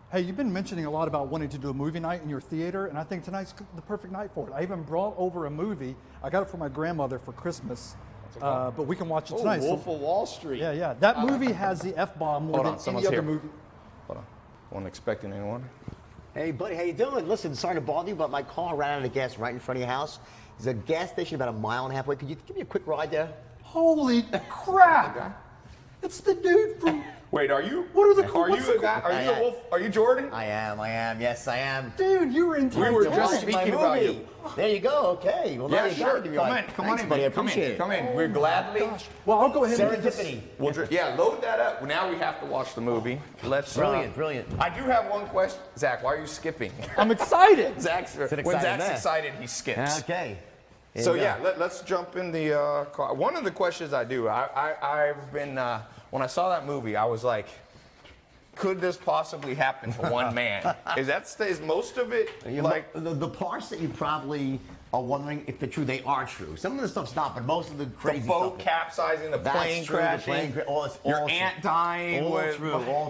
Hey, you've been mentioning a lot about wanting to do a movie night in your theater, and I think tonight's the perfect night for it. I even brought over a movie. I got it for my grandmother for Christmas, but we can watch it tonight. Wolf of Wall Street. Yeah, yeah. That movie has the F-bomb more than any other movie. Hold on. Wasn't expecting anyone. Hey, buddy, how you doing? Listen, sorry to bother you, but my car ran out of gas right in front of your house. There's a gas station about 1.5 miles away. Could you give me a quick ride there? Holy crap! It's the dude from... Wait, are you? What are the? Are you the guy? Are you the wolf? Are you Jordan? I am. Yes, I am. Dude, you were in time. We were just speaking about you. There you go. Okay. Well, Yeah, sure. Come on in, buddy. Come in. We're gladly. Well, I'll go ahead and get Serendipity. Yeah, load that up. Now we have to watch the movie. Let's. Brilliant. I do have one question, Zach. Why are you skipping? I'm excited. When Zach's excited, he skips. Okay. So yeah, let's jump in the car. One of the questions I do, I've been when I saw that movie, I was like, could this possibly happen to one man? Is most of it like the parts that you probably are wondering if they're true? They are true. Some of the stuff's not, but most of the crazy the boat stuff, capsizing, the plane crashing, your aunt dying? All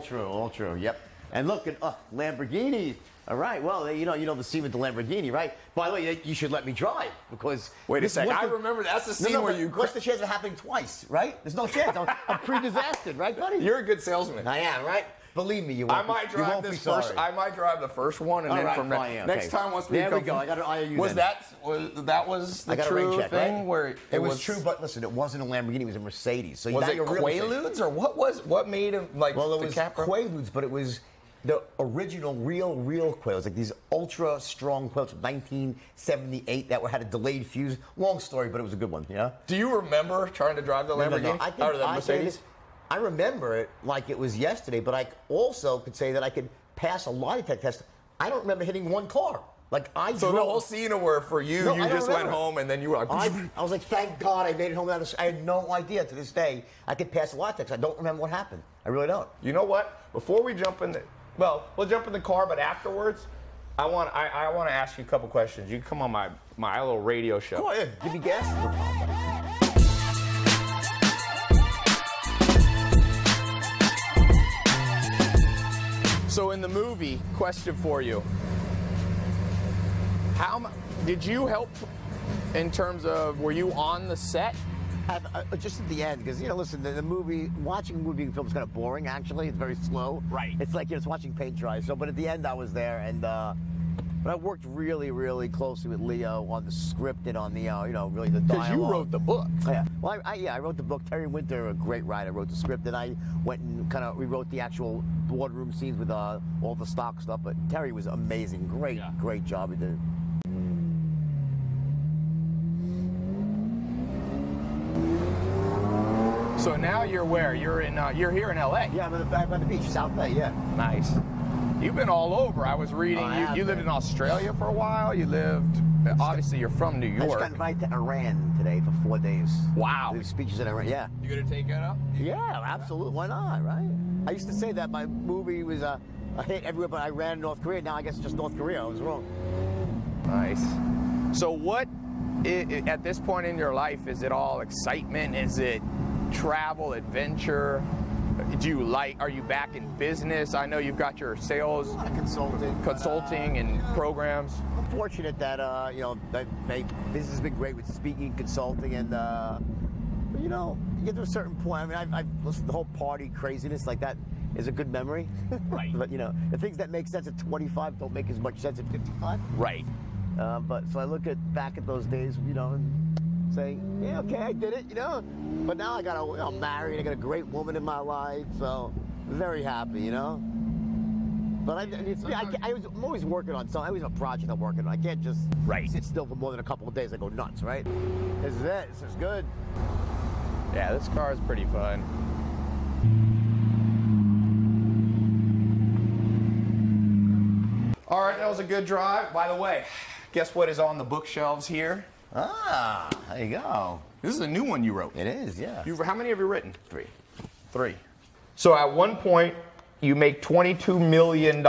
true. Yep. And look at Lamborghinis. All right, well, you know the scene with the Lamborghini, right? By the way, you should let me drive because... Wait a second, I remember that's the scene where you... What's the chance of it happening twice, right? There's no chance. I'm pre-disastered, right, buddy? You're a good salesman. I am, right? Believe me, you won't. I might drive this first. I might drive the first one, and then from next time once we there come. We go. I got an IOU. Was that the true thing? Right? Where it was true, but listen, it wasn't a Lamborghini. It was a Mercedes. So was it Quaaludes or what made him like? Well, it was Quaaludes, but it was the original real Quaaludes, like these ultra strong Quaaludes from 1978 that had a delayed fuse. Long story, but it was a good one. Yeah. Do you remember trying to drive the Lamborghini or the Mercedes? I remember it like it was yesterday, but I also could say that I could pass a lie detector test. I don't remember hitting one car. So the whole scene were for you. No, you just went home and then you were like... I was like, thank God I made it home. I had no idea to this day I could pass a lie detector. I don't remember what happened. I really don't. You know what? Before we jump in we'll jump in the car, but afterwards, I want to ask you a couple questions. You can come on my little radio show. Go ahead. Give me gas. So in the movie, question for you. Did you help in terms of, were you on the set? Just at the end, because, listen, the movie, watching a movie and film is kind of boring, actually. It's very slow. Right. It's like, it's watching paint dry. So, but at the end, I was there, and but I worked really, really closely with Leo on the script and on the, really the dialogue. Because you wrote the book. Yeah. Well, I wrote the book. Terry Winter, a great writer, wrote the script, and I went and kind of rewrote the actual boardroom scenes with all the stock stuff. But Terry was amazing. Great job he did. So now you're where? You're here in LA. Yeah, I'm by the beach, South Bay. Yeah. Nice. You've been all over. I was reading. You lived in Australia for a while. You lived. Obviously, you're from New York. I just got invited to Iran today for 4 days. Wow. There's speeches in Iran. Yeah. You gonna take that up? Yeah, absolutely. Why not? Right. I used to say that my movie was a hit everywhere, but Iran and North Korea. Now I guess it's just North Korea. I was wrong. Nice. So what? At this point in your life, is it all excitement? Is it travel, adventure? Are you back in business? I know you've got your sales, consulting and programs. I'm fortunate that business has been great with speaking, consulting, and but you get to a certain point. I mean, I've listened to the whole party craziness like that is a good memory. Right. But the things that make sense at 25 don't make as much sense at 55. Right. But so I look back at those days, and say, yeah, okay, I did it, But now I'm married, I got a great woman in my life, so very happy, But I'm always working on something. I always have a project I'm working on. I can't just sit still for more than a couple of days. I go nuts, right? This is it. This is good. Yeah, this car is pretty fun. All right, that was a good drive. By the way, guess what is on the bookshelves here? Ah, there you go. This is a new one you wrote. It is, yeah. How many have you written? Three. So at one point, you make $22 million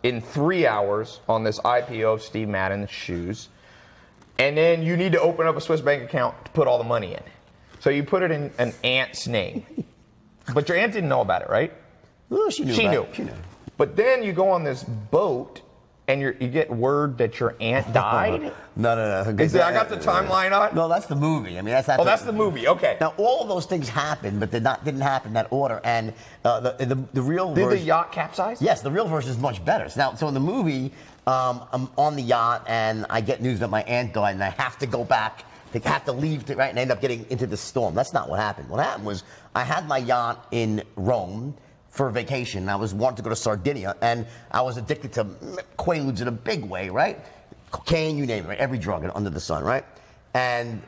in 3 hours on this IPO of Steve Madden's shoes. And then you need to open up a Swiss bank account to put all the money in. So you put it in an aunt's name. But your aunt didn't know about it, right? Well, she knew. But then you go on this boat, and you get word that your aunt died? No. I got the timeline on? No, that's the movie. I mean, that's that's the movie. Okay. Now, all of those things happened, but didn't happen in that order. And the real version... Did the yacht capsize? Yes, the real version is much better. So in the movie, I'm on the yacht, and I get news that my aunt died, and I have to go back. They have to leave, right? And I end up getting into the storm. That's not what happened. What happened was I had my yacht in Rome for vacation. I wanted to go to Sardinia, and I was addicted to Quaaludes in a big way, right? Cocaine, you name it, right? Every drug under the sun, right? And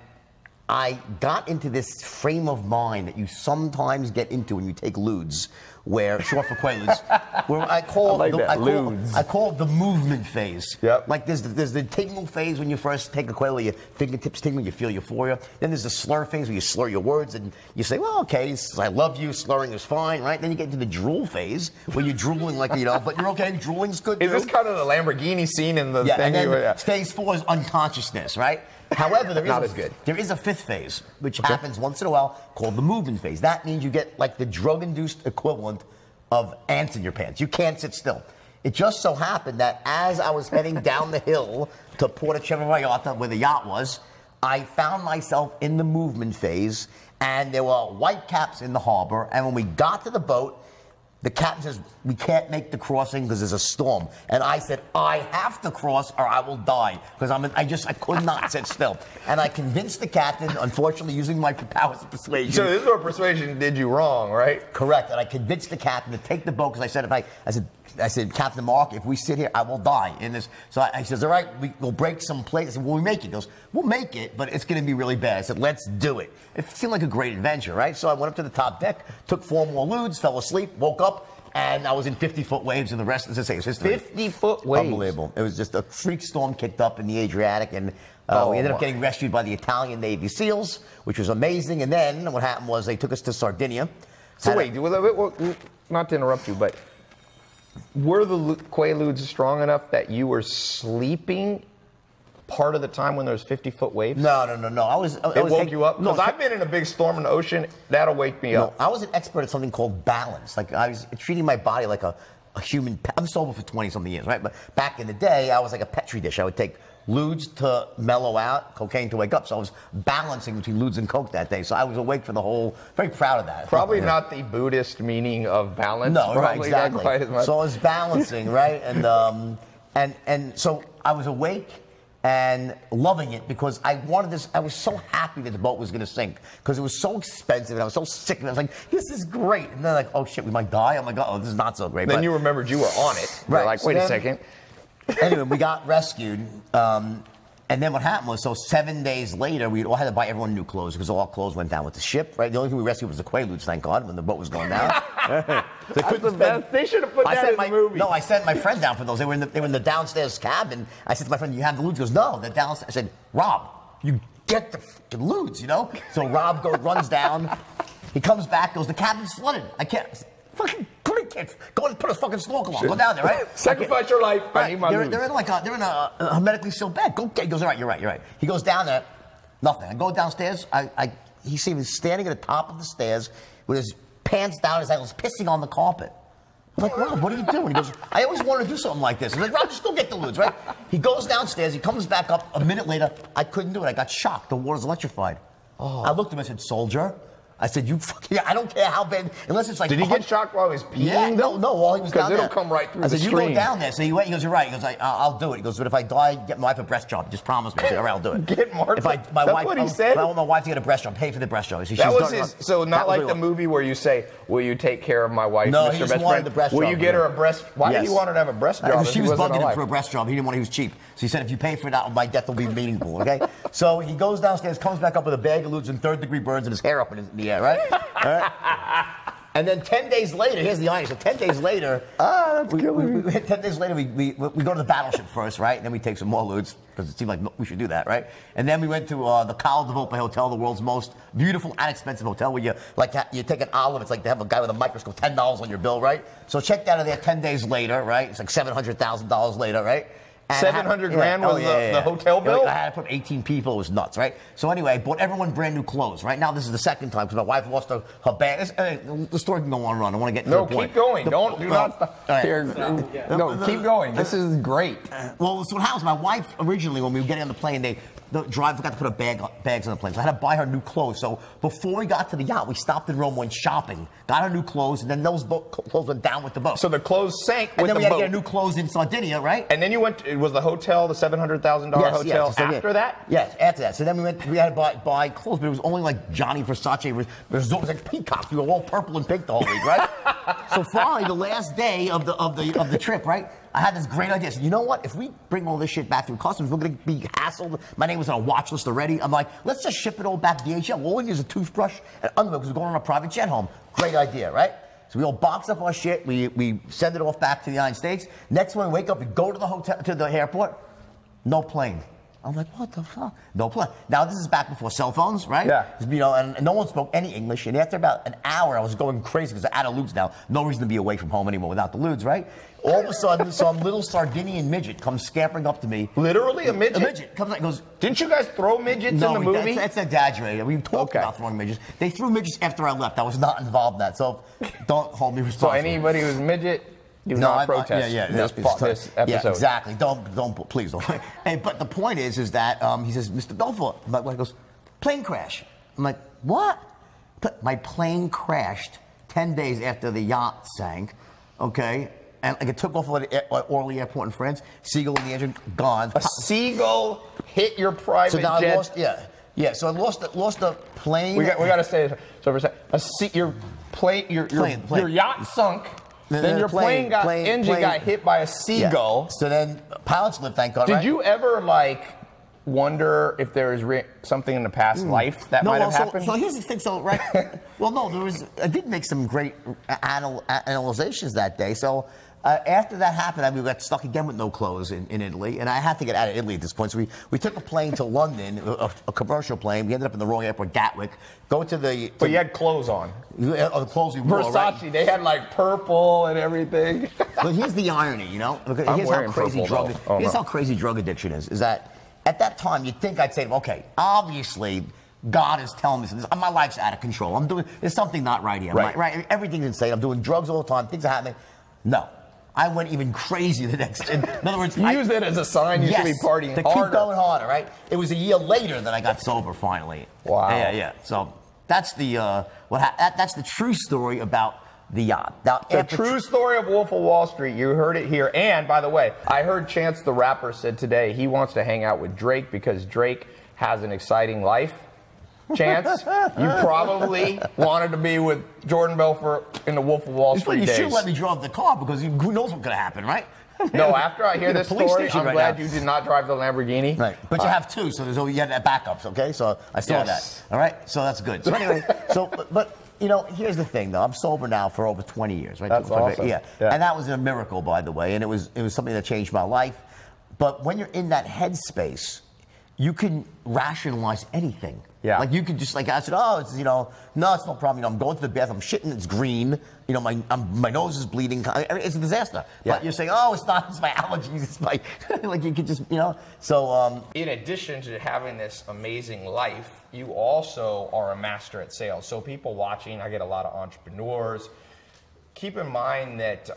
I got into this frame of mind that you sometimes get into when you take ludes, where short for Quaaludes, where I call it the movement phase. Yep. Like there's the tingle phase when you first take a Quaalude, your fingertips tingle, you feel euphoria. Then there's the slur phase where you slur your words and you say, well, okay, I love you, slurring is fine, right? Then you get into the drool phase where you're drooling like, but you're okay, drooling's good too. Is this kind of the Lamborghini scene in the thing? And then phase 4 is unconsciousness, right? However, there is a fifth phase, which happens once in a while, called the movement phase. That means you get like the drug-induced equivalent of ants in your pants. You can't sit still. It just so happened that as I was heading down the hill to Porto Vallarta, where the yacht was, I found myself in the movement phase, and there were white caps in the harbor, and when we got to the boat, the captain says, we can't make the crossing because there's a storm. And I said, I have to cross or I will die. Because I could not sit still. And I convinced the captain, unfortunately, using my powers of persuasion. So this is where persuasion did you wrong, right? Correct. And I convinced the captain to take the boat because I said, Captain Mark, if we sit here, I will die in this. So I says, all right, we'll break some plates. I said, will we make it? He goes, we'll make it, but it's going to be really bad. I said, let's do it. It seemed like a great adventure, right? So I went up to the top deck, took 4 more ludes, fell asleep, woke up, and I was in 50-foot waves, and the rest, as I say, is history. 50-foot waves? Unbelievable. It was just a freak storm kicked up in the Adriatic, and we ended up getting rescued by the Italian Navy SEALs, which was amazing. And then what happened was they took us to Sardinia. So wait, not to interrupt you, but were the Quaaludes strong enough that you were sleeping part of the time when there was 50-foot waves? No. It woke you up? Because I've been in a big storm in the ocean. That'll wake me up. I was an expert at something called balance. Like I was treating my body like a human pet. I'm sober for 20-something years, right? But back in the day, I was like a Petri dish. I would take ludes to mellow out, cocaine to wake up. So I was balancing between ludes and coke that day. So I was awake for the whole, very proud of that. Probably not the Buddhist meaning of balance. No, probably right, exactly. Not quite as much. So I was balancing, right? And so I was awake and loving it because I wanted this. I was so happy that the boat was going to sink because it was so expensive and I was so sick. And I was like, this is great. And then like, oh shit, we might die. I'm like, oh, this is not so great. Then you remembered you were on it. Right. You're like, wait a second. Anyway, we got rescued. And then what happened was, so 7 days later, we all had to buy everyone new clothes because all our clothes went down with the ship, right? The only thing we rescued was the Quaaludes, thank God, when the boat was going down. They should have put that in the movie. No, I sent my friend down for those. They were in the downstairs cabin. I said to my friend, you have the ludes? He goes, no, they're downstairs. I said, Rob, you get the fucking ludes, So Rob runs down. He comes back, goes, the cabin's flooded. I can't. Fucking kids, go and put a fucking snorkel on. Go down there, right? Sacrifice your life. Right. They're in a hermetically sealed bag. Go. He goes, all right, you're right. He goes down there. Nothing. I go downstairs. He sees me standing at the top of the stairs with his pants down, his ankles, pissing on the carpet. I'm like, Rob, what are you doing? He goes, I always wanted to do something like this. I'm like, Rob, just go get the ludes, right? He goes downstairs. He comes back up. A minute later, I couldn't do it. I got shocked. The water's electrified. Oh. I looked at him. I said, soldier. I said, you fucking, I don't care how bad, unless it's like. Did he get shocked while he was peeing? Yeah, no, while he was down there. Because it'll come right through the screen. I said, screen. you go down there. So he went, he goes, you're right. He goes, I'll do it. He goes, but if I die, get my wife a breast job. Just promise me. I said, all right, I'll do it. Get Martha. That's what he said? I want my wife to get a breast job. Pay for the breast job. That was his, so not like the movie where you say, will you take care of my wife, no, Mr. he Best just wanted Friend? the breast Will job, you get her a breast? Why did he want her to have a breast job? Because she was bugging him for a breast job. He didn't want it. He was cheap. So he said, if you pay for that, my death will be meaningful, okay? So he goes downstairs, comes back up with a bag of ludes and third-degree burns and his hair up in the air, right? All right? And then 10 days later, here's the irony. So 10 days later, 10 days later, we go to the battleship first, right? And then we take some more ludes because it seemed like we should do that, right? And then we went to the Caldeville Hotel, the world's most beautiful and expensive hotel, where you take an olive. It's like they have a guy with a microscope, $10 on your bill, right? So check that out there 10 days later, right? It's like $700,000 later, right? 700 grand was the hotel bill? I had to put 18 people. It was nuts, right? So anyway, I bought everyone brand new clothes. Right now, this is the second time because my wife lost her bag. The story can go on and on. I want to get to the point. No, keep going. Do not stop. Right. Here, no, keep going. This is great. Well, so what happens? My wife originally, when we were getting on the plane, the driver forgot to put bags on the plane. So I had to buy her new clothes. So before we got to the yacht, we stopped in Rome, went shopping, got her new clothes, and then those clothes went down with the boat. So the clothes sank with the boat. And then we had to get new clothes in Sardinia, right? And then you went, it was the hotel, the $700,000 hotel after that? Yes, after that. So then we had to buy clothes, but it was only like Johnny Versace resort. It was like peacocks. We were all purple and pink the whole week, right? So finally, the last day of the trip, right? I had this great idea. So you know what? If we bring all this shit back through customs, we're going to be hassled. My name was on a watch list already. I'm like, let's just ship it all back to DHL. All we need is a toothbrush and underwear because we're going on a private jet home. Great idea, right? So we all box up our shit. We send it off back to the United States. Next morning, we wake up, we go to the hotel, to the airport. No plane. I'm like, what the fuck? No plane. Now, this is back before cell phones, right? Yeah. You know, and no one spoke any English. And after about an hour, I was going crazy because I'm out of lewds now. No reason to be away from home anymore without the lewds, right? All of a sudden, some little Sardinian midget comes scampering up to me. Literally a midget? A midget. Comes like, goes, didn't you guys throw midgets in the movie? That's exaggerated. We talked about throwing midgets. They threw midgets after I left. I was not involved in that. So don't hold me responsible. So anybody who's midget, do not protest this episode. Yeah, exactly. Please don't. Hey, but the point is that he says, Mr. Bellfort, my wife goes, plane crash. I'm like, what? My plane crashed 10 days after the yacht sank, okay? And like it took off at Orly Airport in France. Seagull in the engine, gone. A seagull hit your private jet. I lost, so I lost the plane. We got to say this. So for a second, your yacht sunk. Then your engine got hit by a seagull. Yeah. So then pilots lived, thank God. Did you ever wonder if there is something in the past life that might have happened? So here's the thing. So right, well, no, I did make some great analyzations that day. So. After that happened, we got stuck again with no clothes in Italy, and I had to get out of Italy at this point. So we took a plane to London, a commercial plane. We ended up in the wrong airport, Gatwick. But you had clothes on. The clothes we wore, Versace, right? they had purple and everything. But here's the irony, you know? Here's how crazy drug addiction is that at that time, you'd think I'd say, okay, obviously, God is telling me my life's out of control. There's something not right here. Right? Everything's insane. I'm doing drugs all the time. Things are happening. No. I went even crazy the next. In other words, you used it as a sign you should be partying to harder. Keep going harder, right? It was a year later that I got sober finally. Wow. Yeah. So that's that's the true story about the yacht. Now, the true story of Wolf of Wall Street. You heard it here. And by the way, I heard Chance the Rapper said today he wants to hang out with Drake because Drake has an exciting life. Chance, you probably wanted to be with Jordan Belfort in the Wolf of Wall Street days. You should let me drive the car because who knows what's going to happen, right? No, after I hear this story, I'm glad you did not drive the Lamborghini. Right, but you have two, so you had backups, okay? So I saw that. All right, so that's good. So anyway, but you know, here's the thing, though. I'm sober now for over 20 years, right? That's awesome. Yeah, and that was a miracle, by the way, and it was something that changed my life. But when you're in that headspace, you can rationalize anything. Yeah. Like you could just I said, it's no, it's no problem. I'm going to the bathroom, I'm shitting, it's green. My nose is bleeding. It's a disaster. Yeah. But you're saying, it's not, it's my allergies. It's my you could just, So in addition to having this amazing life, you also are a master at sales. So people watching, I get a lot of entrepreneurs. Keep in mind that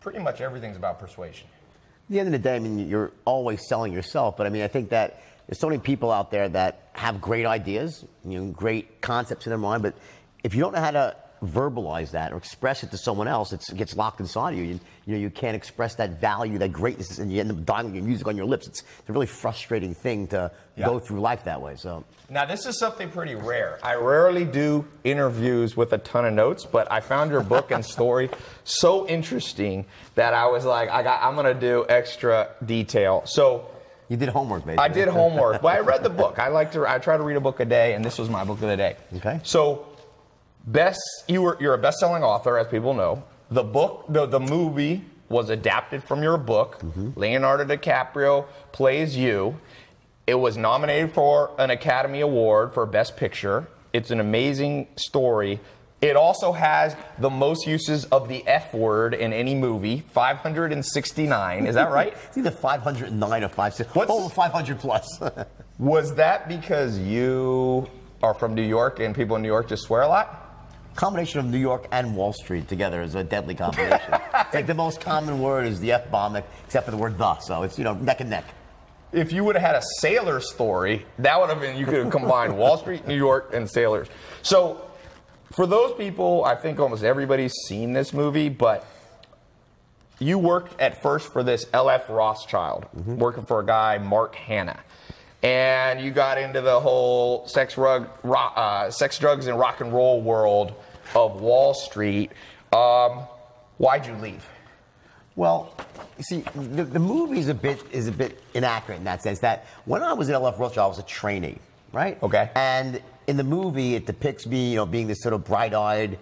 pretty much everything's about persuasion. At the end of the day, you're always selling yourself, but I think that there's so many people out there that have great ideas, great concepts in their mind, but if you don't know how to verbalize that or express it to someone else, it gets locked inside of you. You can't express that value, that greatness, and you end up dying with your music on your lips. It's a really frustrating thing to go through life that way. So now this is something pretty rare. I rarely do interviews with a ton of notes, but I found your book and story so interesting that I was like, I'm going to do extra detail. So. You did homework, basically. I did homework, but I read the book. I try to read a book a day, and this was my book of the day. Okay. So, you're a best-selling author, as people know. The book, the movie was adapted from your book. Mm-hmm. Leonardo DiCaprio plays you. It was nominated for an Academy Award for Best Picture. It's an amazing story. It also has the most uses of the F word in any movie, 569. Is that right? It's either 509 or 560. Over 500 plus. Was that because you are from New York and people in New York just swear a lot? Combination of New York and Wall Street together is a deadly combination. It's like the most common word is the F-bomb, except for the word the. So it's, neck and neck. If you would have had a sailor story, that would have been, you could have combined Wall Street, New York, and sailors. So for those people, I think almost everybody's seen this movie, but you worked at first for this L.F. Rothschild, working for a guy, Mark Hanna. And you got into the whole sex, drugs, and rock and roll world of Wall Street. Why'd you leave? Well, you see, the movie is a bit inaccurate in that sense that when I was at L.F. Rothschild, I was a trainee, right? Okay. And in the movie, it depicts me, being this sort of bright-eyed,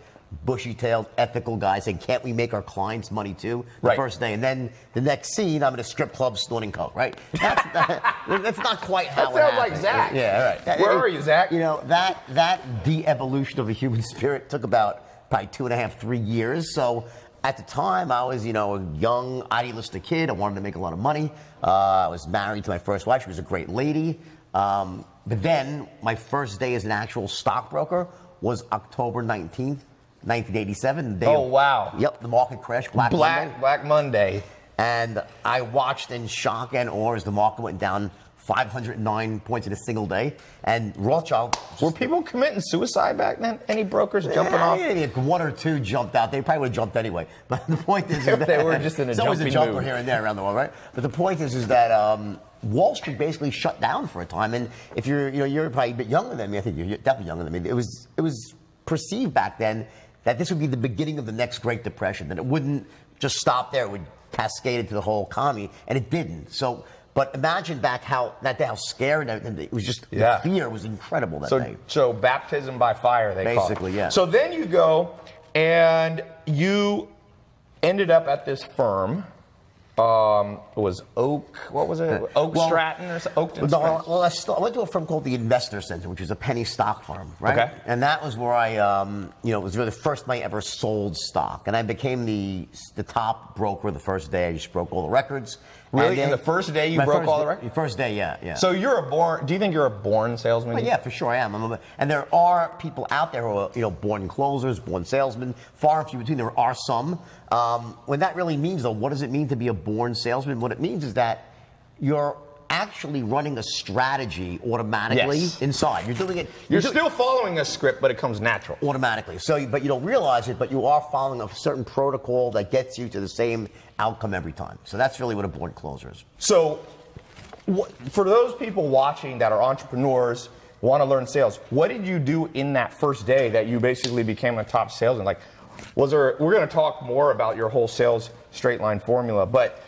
bushy-tailed, ethical guy saying, "Can't we make our clients money too?" The first day, and then the next scene, I'm at a strip club snorting coke, right? That's not quite how it sounds happened. like Zach. Yeah, right. Where are you, Zach? That de-evolution of the human spirit took about probably 2.5, 3 years. So at the time, I was, a young, idealistic kid. I wanted to make a lot of money. I was married to my first wife. She was a great lady. But then my first day as an actual stockbroker was October 19th. 1987. Oh, wow. Yep, the market crashed. Black Monday. And I watched in shock and awe as the market went down 509 points in a single day. And Rothschild... Were people committing suicide back then? Any brokers jumping off? Yeah, one or two jumped out. They probably would have jumped anyway. But the point is... If they were just in a jumping mood. There's always a jumper here and there around the world, right? But the point is that Wall Street basically shut down for a time. And if you're probably a bit younger than me, I think you're definitely younger than me, it was perceived back then that this would be the beginning of the next Great Depression, that it wouldn't just stop there, it would cascade into the whole economy, and it didn't. So, but imagine back how scared it was. Just the fear was incredible that day. So baptism by fire, they call it. Basically, yeah. So then you go and you ended up at this firm. It was Oak. What was it? Stratton or something? Well, I went to a firm called the Investor Center, which is a penny stock firm, right? Okay. And that was where I, it was really the first time I ever sold stock, and I became the top broker the first day. I just broke all the records. Really? In the first day you broke all the records? The first day, yeah. So do you think you're a born salesman? Well, yeah, for sure I am. And there are people out there who are, born closers, born salesmen, far and few between. There are some. What that really means, though, what does it mean to be a born salesman? What it means is that you're actually running a strategy automatically inside. You're doing it. You're still following a script, but it comes natural. Automatically. So, but you don't realize it, but you are following a certain protocol that gets you to the same outcome every time. So that's really what a born closer is. So for those people watching that are entrepreneurs, want to learn sales, what did you do in that first day that you basically became a top salesman? Like, we're going to talk more about your whole sales straight line formula, but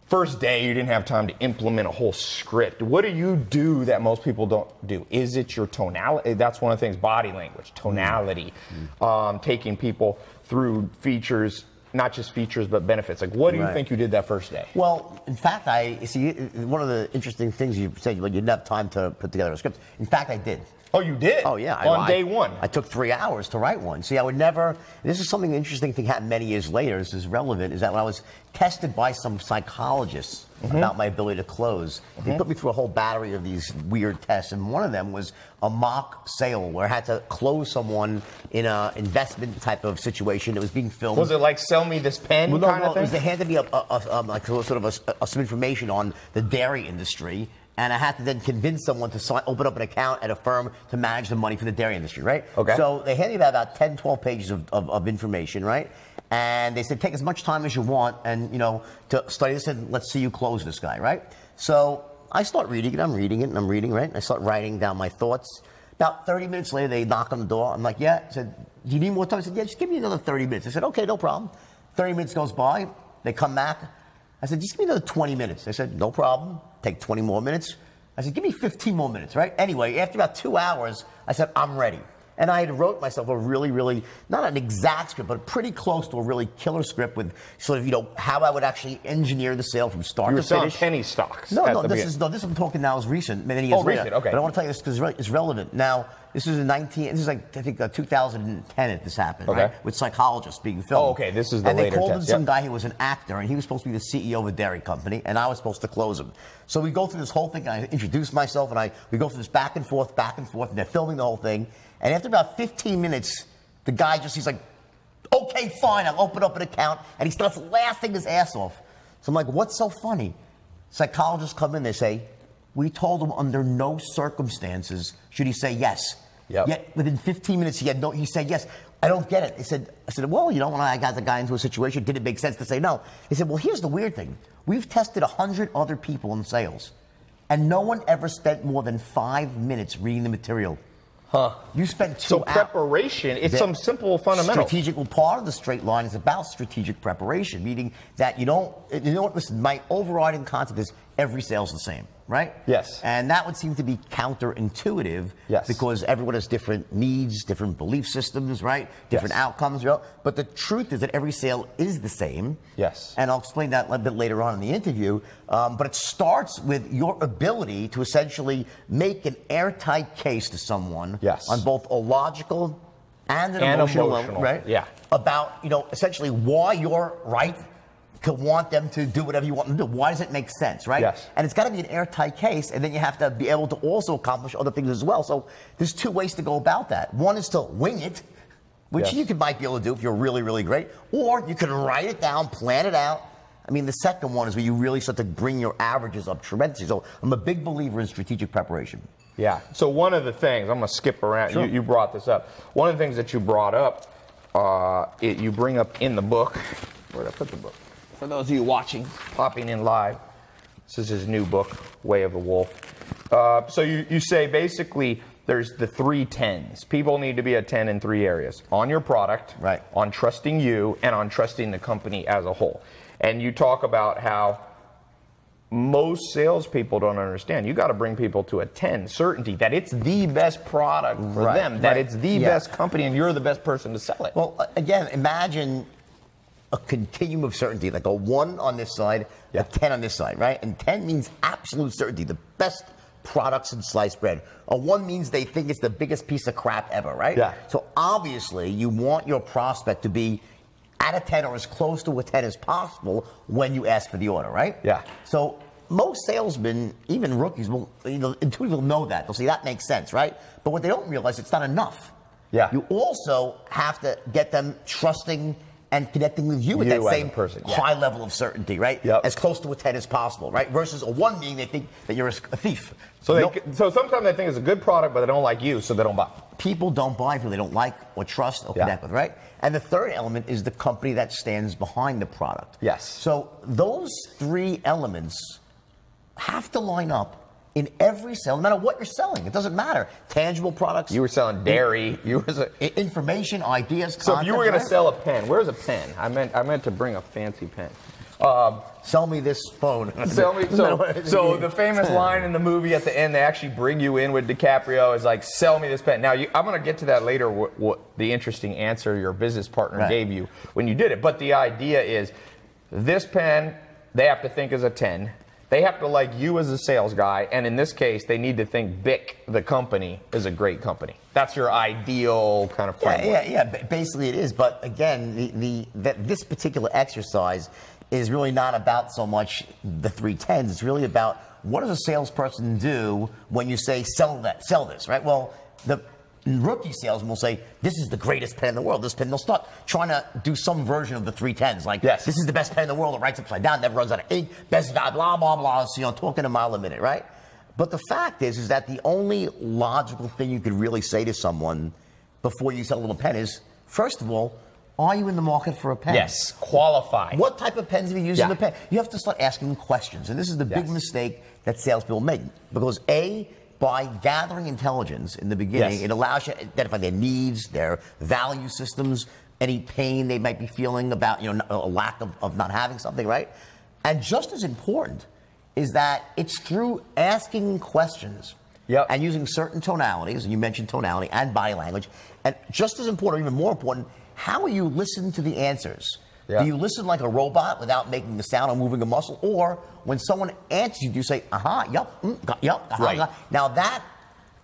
first day, you didn't have time to implement a whole script. What do you do that most people don't do? Is it your tonality? That's one of the things, body language, tonality, taking people through features, not just features, but benefits. Like, what do you think you did that first day? Well, in fact, one of the interesting things you said, you didn't have time to put together a script. In fact, I did. Oh, you did? Oh, yeah. On day one? I took 3 hours to write one. See, I would never, this is something interesting thing happened many years later, this is relevant, is that when I was tested by some psychologists about my ability to close, they put me through a whole battery of these weird tests, and one of them was a mock sale where I had to close someone in an investment type of situation that was being filmed. Was it like sell me this pen kind of thing? It was they handed me some information on the dairy industry. And I had to then convince someone to open up an account at a firm to manage the money for the dairy industry, right? Okay. So they handed me about 10, 12 pages of information, right? And they said, take as much time as you want and, to study this and let's see you close this guy, right? So I start reading it, I'm reading, right? I start writing down my thoughts. About 30 minutes later, they knock on the door. I'm like, yeah. I said, do you need more time? I said, yeah, just give me another 30 minutes. I said, okay, no problem. 30 minutes goes by. They come back. I said, just give me another 20 minutes. They said, no problem. Take 20 more minutes. I said, give me 15 more minutes, right? Anyway, after about 2 hours, I said, I'm ready. And I had wrote myself a really, really, not an exact script, but pretty close to a really killer script with sort of, how I would actually engineer the sale from start to finish. You were selling penny stocks. No, this I'm talking now is recent, many years later. Recent, okay. But I want to tell you this because it's relevant. Now, This is this is like, I think 2010 that this happened, okay. right? With psychologists being filmed. Oh, okay, this is the later And they called in test. some guy who was an actor, and he was supposed to be the CEO of a dairy company, and I was supposed to close him. So we go through this whole thing, and I introduce myself, and we go through this back and forth, and they're filming the whole thing. And after about 15 minutes, the guy he's like, okay, fine, I'll open up an account, and he starts laughing his ass off. So I'm like, what's so funny? Psychologists come in, they say, we told him under no circumstances should he say yes. Yep. Yet within 15 minutes, he said yes. I don't get it. I said, well, when I got the guy into a situation, did it make sense to say no? He said, well, here's the weird thing. We've tested 100 other people in sales, and no one ever spent more than 5 minutes reading the material. Huh. You spent 2 So hours. preparation, it's some simple fundamental. Strategic, part of the straight line is about strategic preparation, meaning that listen, my overriding concept is every sale is the same, right? Yes. And that would seem to be counterintuitive. Yes. Because everyone has different needs, different belief systems, right? Different outcomes. But the truth is that every sale is the same. Yes. And I'll explain that a little bit later on in the interview. But it starts with your ability to essentially make an airtight case to someone on both a logical and an emotional level, right? Yeah. About, essentially why you're right to want them to do whatever you want them to do. Why does it make sense, right? Yes. And it's got to be an airtight case, and then you have to be able to also accomplish other things as well. So there's 2 ways to go about that. One is to wing it, which you might be able to do if you're really, really great, or you can write it down, plan it out. I mean, the second one is where you really start to bring your averages up tremendously. So I'm a big believer in strategic preparation. Yeah. So one of the things, I'm going to skip around. Sure. You brought this up. One of the things that you brought up, you bring up in the book. Where did I put the book? For those of you watching, popping in live, this is his new book, Way of the Wolf. So you say basically there's the 3 10s. People need to be a 10 in 3 areas. On your product, right, on trusting you, and on trusting the company as a whole. And you talk about how most salespeople don't understand. You got to bring people to a 10 certainty that it's the best product for them, that it's the best company, and you're the best person to sell it. Well, again, imagine a continuum of certainty, like a 1 on this side, a 10 on this side, right? And 10 means absolute certainty, the best products in sliced bread. A 1 means they think it's the biggest piece of crap ever, right? Yeah. So obviously, you want your prospect to be at a 10 or as close to a 10 as possible when you ask for the order, right? Yeah. So most salesmen, even rookies, will intuitively know that. They'll say that makes sense, right? But what they don't realize, it's not enough. Yeah. You also have to get them trusting and connecting with you with that same person. high level of certainty, right? Yep. As close to a 10 as possible, right? Versus a 1 meaning they think that you're a thief. So so sometimes they think it's a good product, but they don't like you, so they don't buy. People don't buy if they don't like or trust or connect with, right? And the third element is the company that stands behind the product. Yes. So those 3 elements have to line up in every sale, no matter what you're selling. It doesn't matter. Tangible products. You were selling dairy. Information, ideas, So if you were going to sell a pen, where's a pen? I meant to bring a fancy pen. Sell me this phone. So the famous line in the movie at the end, they actually bring you in with DiCaprio, is like, sell me this pen. Now, I'm going to get to that later, what the interesting answer your business partner gave you when you did it. But the idea is, this pen, they have to think is a 10. They have to like you as a sales guy, and in this case, they need to think BIC, the company, is a great company. That's your ideal kind of framework. Yeah. Basically, it is. But again, this particular exercise is really not about so much the 3 10s. It's really about what does a salesperson do when you say sell this, right? Well, the rookie salesman will say, this is the greatest pen in the world, this pen. They'll start trying to do some version of the 3 10s. Like, this is the best pen in the world. It writes upside down, never runs out of ink, best value, blah, blah, blah. So, talking a mile a minute, right? But the fact is that the only logical thing you could really say to someone before you sell them a pen is, first of all, are you in the market for a pen? Yes, qualify. What type of pens have you used in the pen? You have to start asking questions. And this is the big mistake that salespeople make. Because by gathering intelligence in the beginning, it allows you to identify their needs, their value systems, any pain they might be feeling about, a lack of not having something, right? And just as important is that it's through asking questions and using certain tonalities, and you mentioned tonality and body language, and just as important, or even more important, how you listen to the answers. Do you listen like a robot without making a sound or moving a muscle? Or when someone answers you, do you say, aha, yup, yup, aha, right. Now that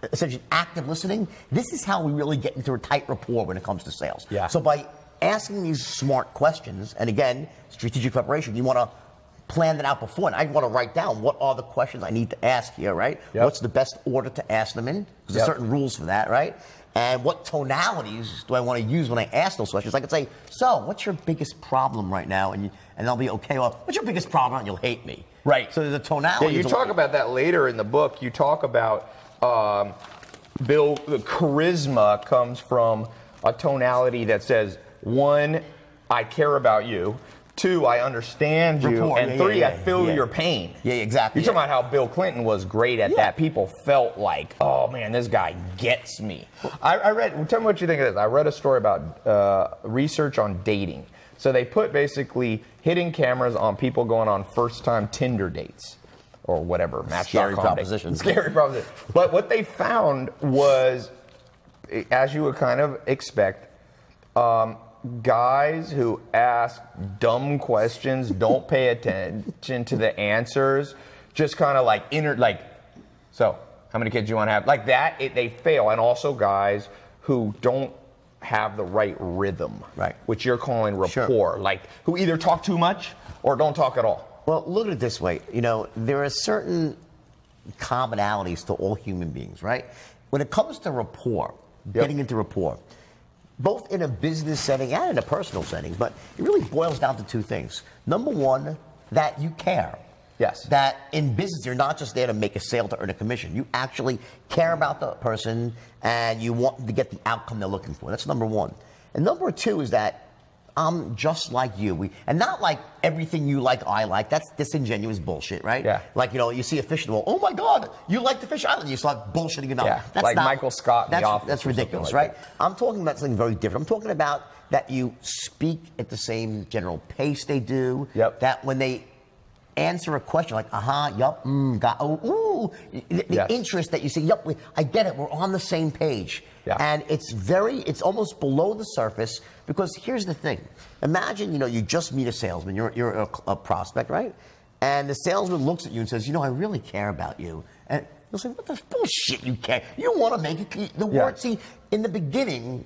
essentially active listening, this is how we really get into a tight rapport when it comes to sales. Yeah. So by asking these smart questions, and again, strategic preparation, you want to plan that out before, and I want to write down what are the questions I need to ask here, right? Yep. What's the best order to ask them in? There's certain rules for that, right? And what tonalities do I want to use when I ask those questions? I could say, so, what's your biggest problem right now? And they'll be, okay, well, what's your biggest problem? And you'll hate me. Right. So there's a tonality. Yeah, you talk about that later in the book. You talk about Bill, the charisma comes from a tonality that says, 1, I care about you. 2, I understand you. Rapport, and 3, I feel your pain. Yeah, exactly. You're talking about how Bill Clinton was great at that. People felt like, oh man, this guy gets me. I read, tell me what you think of this. I read a story about research on dating. So they put basically hidden cameras on people going on first-time Tinder dates or whatever. Scary proposition. Scary proposition. But what they found was, as you would kind of expect, guys who ask dumb questions, don't pay attention to the answers, just kind of like so how many kids do you want to have? Like that, they fail. And also guys who don't have the right rhythm, right? Which you're calling rapport, like who either talk too much or don't talk at all. Well, look at it this way. You know, there are certain commonalities to all human beings, right? When it comes to rapport, getting into rapport, both in a business setting and in a personal setting, but it really boils down to 2 things. Number 1, that you care. Yes. That in business, you're not just there to make a sale to earn a commission. You actually care about the person and you want to get the outcome they're looking for. That's number 1. And number 2 is that I'm just like you. And not like everything you like, I like. That's disingenuous bullshit, right? Yeah. Like, you know, you see a fish in the well, oh my God, you like the fish island. You start bullshitting it up. Yeah. That's like not, Michael Scott in The Office. That's ridiculous, like right? I'm talking about something very different. I'm talking about that you speak at the same general pace they do. Yep. That when they answer a question like, yup, got, oh, ooh, the interest that you see, yup, I get it, we're on the same page. Yeah. And it's almost below the surface, because here's the thing. Imagine, you know, you just meet a salesman, you're a prospect, right? And the salesman looks at you and says, you know, I really care about you. And you'll say, what the bullshit you care? You want to make it, the word, see, in the beginning,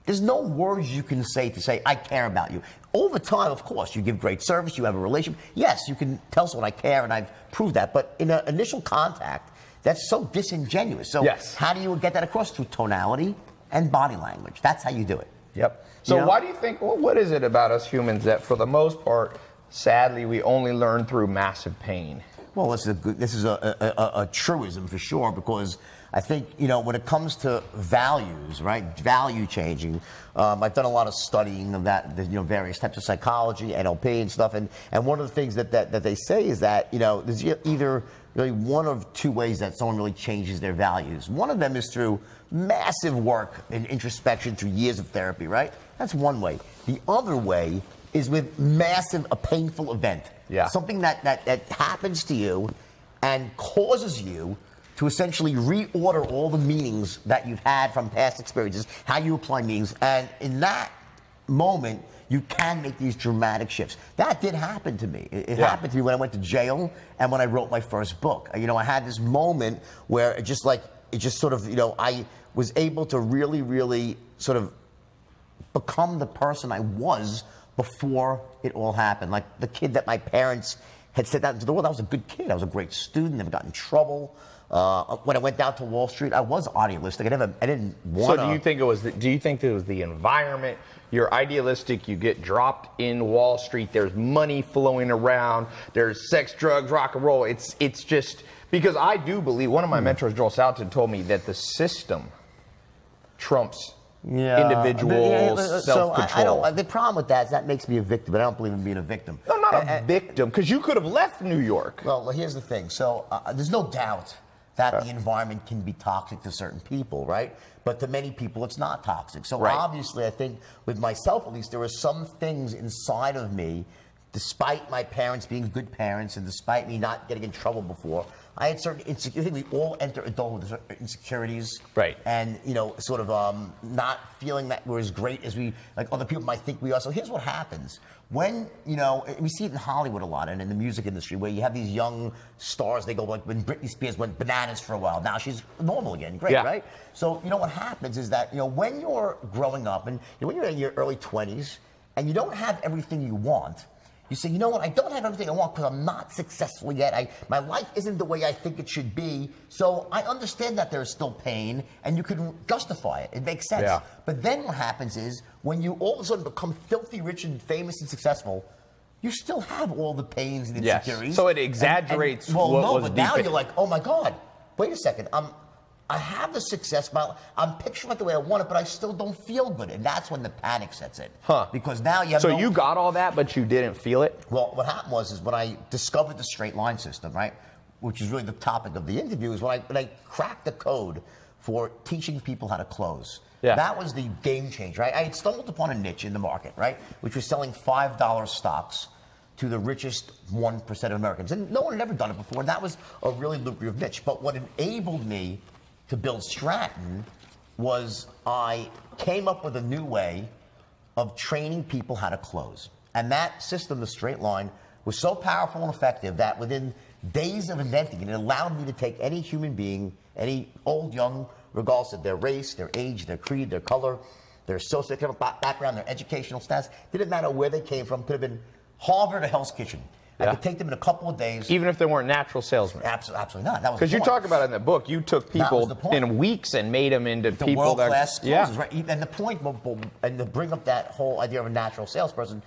there's no words you can say to say, I care about you. Over time, of course, you give great service, you have a relationship. Yes, you can tell someone I care, and I've proved that. But in an initial contact, that's so disingenuous. So how do you get that across? Through tonality and body language. That's how you do it. Yep. So why do you think, what is it about us humans that for the most part, sadly, we only learn through massive pain? Well, this is a truism for sure, because I think, you know, when it comes to values, right, value changing, I've done a lot of studying of that, you know, various types of psychology, NLP and stuff, and one of the things that they say is that, you know, there's either really one of 2 ways that someone really changes their values. One of them is through massive work and introspection through years of therapy, right? That's one way. The other way is with a painful event. Yeah. Something that happens to you and causes you to essentially reorder all the meanings that you've had from past experiences, how you apply meanings, and in that moment, you can make these dramatic shifts. That did happen to me. It happened to me when I went to jail and when I wrote my first book. You know, I had this moment where it just sort of, you know, I was able to really, really sort of become the person I was before it all happened. Like the kid that my parents had sent out into the world. I was a good kid. I was a great student, never got in trouble. When I went down to Wall Street, I was idealistic. I didn't want to. So do you think it was the environment? You're idealistic, you get dropped in Wall Street, there's money flowing around, there's sex, drugs, rock and roll. It's just, because I do believe, one of my mentors, Joel Salatin, told me that the system trumps individual self-control. So the problem with that is that makes me a victim, but I don't believe in being a victim. No, not a victim, because you could have left New York. Well, here's the thing. So there's no doubt that the environment can be toxic to certain people, right? But to many people, it's not toxic. So obviously, I think with myself, at least, there are some things inside of me despite my parents being good parents and despite me not getting in trouble before, I had certain insecurities. I think we all enter adulthood with certain insecurities. Right. And, you know, sort of not feeling that we're as great as we, like other people might think we are. So here's what happens. When, you know, we see it in Hollywood a lot and in the music industry where you have these young stars, they go like when Britney Spears went bananas for a while. Now she's normal again. Great, right? So, you know, what happens is that, you know, when you're growing up and you know, when you're in your early 20s and you don't have everything you want, you say, you know what, I don't have everything I want because I'm not successful yet. My life isn't the way I think it should be. So I understand that there's still pain and you can justify it. It makes sense. Yeah. But then what happens is when you all of a sudden become filthy rich and famous and successful, you still have all the pains and insecurities. Yes. So it exaggerates well, what no, was but deep now you're like, oh my God, wait a second. I have the success, I'm picturing it the way I want it, but I still don't feel good. And that's when the panic sets in. Huh. Because now you have So you got all that, but you didn't feel it? Well, what happened was when I discovered the straight line system, right, which is really the topic of the interview, is when I cracked the code for teaching people how to close. Yeah. That was the game changer, right? I had stumbled upon a niche in the market, right, which was selling $5 stocks to the richest 1% of Americans. And no one had ever done it before, and that was a really lucrative niche. But what enabled me to build Stratton was I came up with a new way of training people how to close. And that system, the straight line, was so powerful and effective that within days of inventing it, it allowed me to take any human being, any old, young, regardless of their race, their age, their creed, their color, their socioeconomic background, their educational status, didn't matter where they came from, could have been Harvard or Hell's Kitchen. I could take them in a couple of days. Even if they weren't natural salesmen? Absolutely not. That was because you talk about it in the book. You took people in weeks and made them into people world-class closers, right? And the point, and to bring up that whole idea of a natural salesperson,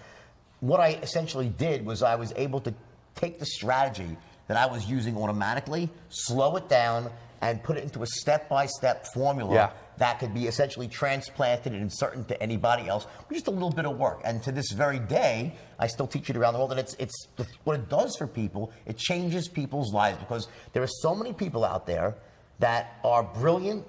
what I essentially did was I was able to take the strategy that I was using automatically, slow it down, and put it into a step-by-step formula that could be essentially transplanted and inserted into anybody else with just a little bit of work. And to this very day, I still teach it around the world. And it's what it does for people, it changes people's lives because there are so many people out there that are brilliant,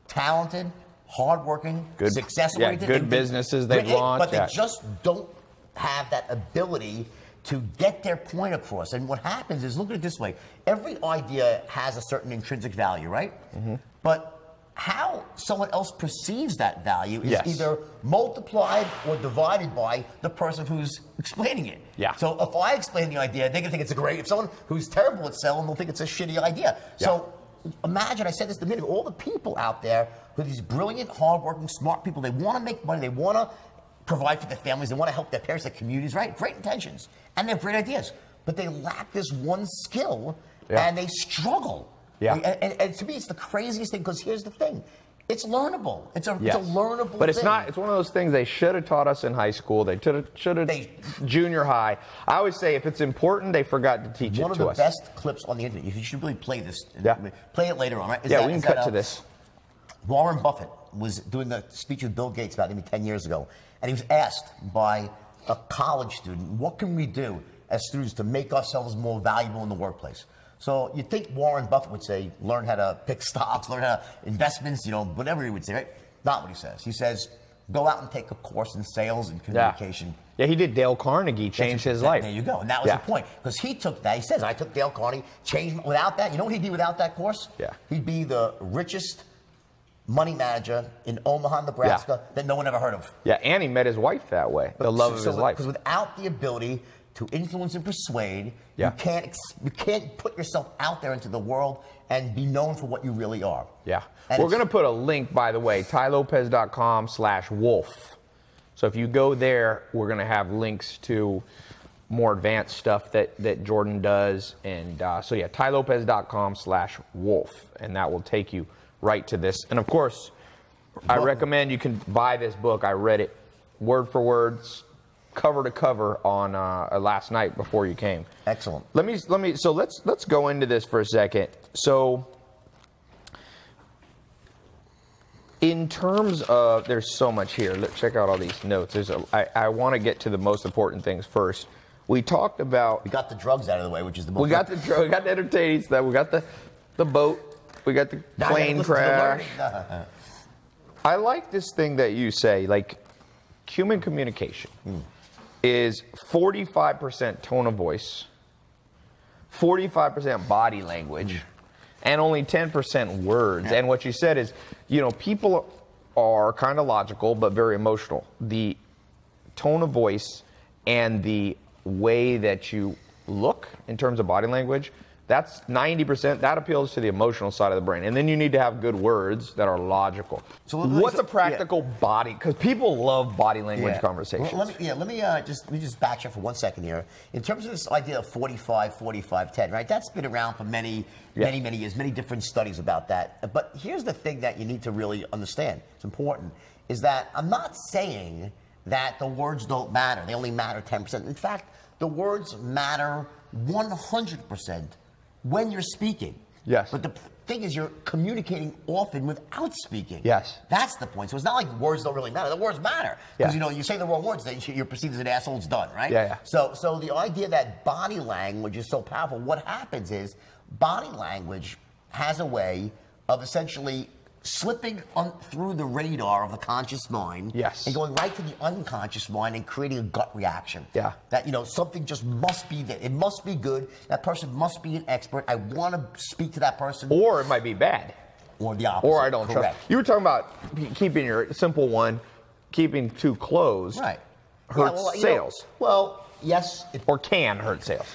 talented, hardworking, successful. Good businesses they've launched. But they just don't have that ability to get their point across. And what happens is, look at it this way, every idea has a certain intrinsic value, right? Mm-hmm. But how someone else perceives that value is either multiplied or divided by the person who's explaining it. Yeah. So if I explain the idea, they're gonna think it's a great, if someone who's terrible at selling will think it's a shitty idea. Yeah. So imagine, I said this a minute ago, all the people out there who are these brilliant, hardworking, smart people, they wanna make money, they wanna provide for their families, they want to help their parents, their communities, right? Great intentions. And they have great ideas. But they lack this one skill and they struggle. Yeah. And to me, it's the craziest thing because here's the thing. It's learnable. It's a learnable thing. But it's not, it's one of those things they should have taught us in high school. They should have junior high. I always say if it's important, they forgot to teach it to us. One of the best clips on the internet, you should really play this. Play it later on, right? We can cut to this. Warren Buffett was doing a speech with Bill Gates about maybe 10 years ago. And he was asked by a college student, what can we do as students to make ourselves more valuable in the workplace? So you'd think Warren Buffett would say, learn how to pick stocks, learn how to investments, you know, whatever he would say, right? Not what he says. He says, go out and take a course in sales and communication. Yeah, he did. Dale Carnegie changed his life. There you go. And that was the point. Because he took that. He says, I took Dale Carnegie, changed without that. You know what he'd be without that course? Yeah. He'd be the richest money manager in Omaha, Nebraska that no one ever heard of. Yeah, and he met his wife that way, the love of his life. Because without the ability to influence and persuade, you can't put yourself out there into the world and be known for what you really are. Yeah. And we're going to put a link, by the way, tylopez.com/wolf. So if you go there, we're going to have links to more advanced stuff that Jordan does. And so yeah, tylopez.com/wolf, and that will take you right to this. And of course, I recommend you can buy this book. I read it word for word, cover to cover on last night before you came. Excellent. So let's go into this for a second. So in terms of, there's so much here. Let's check out all these notes. I want to get to the most important things first. We talked about, we got the drugs out of the way, which is the most. We got the entertaining stuff. We got the boat. We got the plane crash. I like this thing that you say, like human communication. is 45% tone of voice, 45% body language, and only 10% words. And what you said is, you know, people are kind of logical but very emotional. The tone of voice and the way that you look in terms of body language, that's 90%. That appeals to the emotional side of the brain. And then you need to have good words that are logical. So what's a practical body? Because people love body language conversations. Well, let me just back up for 1 second here. In terms of this idea of 45, 45, 10, right? That's been around for many years, many different studies about that. But here's the thing that you need to really understand. It's important, is that I'm not saying that the words don't matter. They only matter 10%. In fact, the words matter 100%. When you're speaking. Yes. But the thing is, you're communicating often without speaking. Yes. That's the point. So it's not like words don't really matter. The words matter. Because, you know, you say the wrong words, then you're perceived as an asshole, it's done, right? Yeah. So the idea that body language is so powerful, what happens is body language has a way of essentially slipping through the radar of the conscious mind, and going right to the unconscious mind and creating a gut reaction. Yeah. That, you know, something just must be there. It must be good. That person must be an expert. I want to speak to that person. Or it might be bad. Or the opposite. Or I don't trust. You were talking about keeping your simple one, keeping too closed. Right. Hurts sales. Well, yes. Or can hurt sales.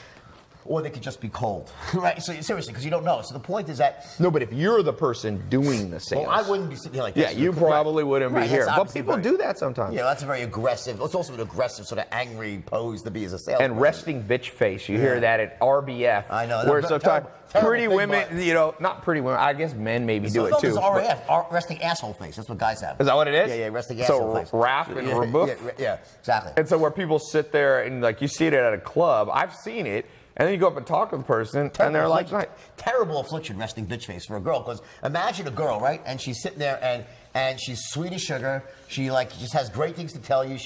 Or they could just be cold, right? So seriously, because you don't know. So the point is that but if you're the person doing the sales, well, I wouldn't be sitting here like this. Yeah, you probably wouldn't be here. But people do that sometimes. Yeah, that's a very aggressive. It's also an aggressive, sort of angry pose to be as a salesman. And resting bitch face. You hear that at RBF. I know. Where sometimes pretty women, you know, not pretty women. I guess men maybe do it too. It's RAF, resting asshole face. That's what guys have. Is that what it is? Yeah, resting asshole face. So RAF and rebuff. Yeah, exactly. And so where people sit there and like you see it at a club, I've seen it. And then you go up and talk to the person, and they're like, terrible affliction, resting bitch face for a girl. Because imagine a girl, right? And she's sitting there, and she's sweet as sugar. She like just has great things to tell you.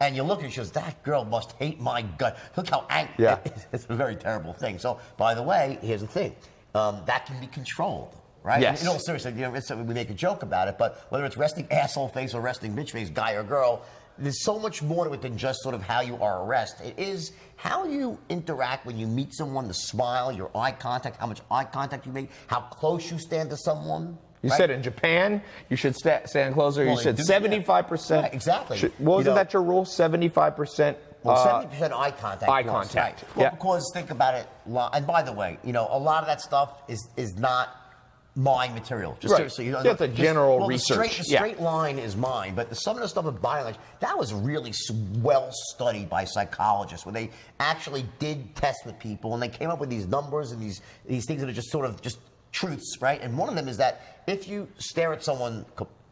And you look at her, she goes, that girl must hate my gut. Look how angry. Yeah. It's a very terrible thing. So, by the way, here's the thing. That can be controlled. Right? Yes. In all seriousness, you know, we make a joke about it, but whether it's resting asshole face or resting bitch face, guy or girl, there's so much more to it than just sort of how you are addressed. It is how you interact when you meet someone, the smile, your eye contact, how much eye contact you make, how close you stand to someone. You said in Japan, you should stand closer. Well, you said 75%. Right, exactly. Wasn't that your rule? 75%? Well, 70% eye contact. Eye contact. Right. Well, because think about it, and by the way, you know, a lot of that stuff is not mine material. Just seriously, you know, that's a general research. The straight line is mine, but some of the stuff with body language, that was really well studied by psychologists, where they actually did tests with people, and they came up with these numbers and these things that are just sort of just truths, right? And one of them is that if you stare at someone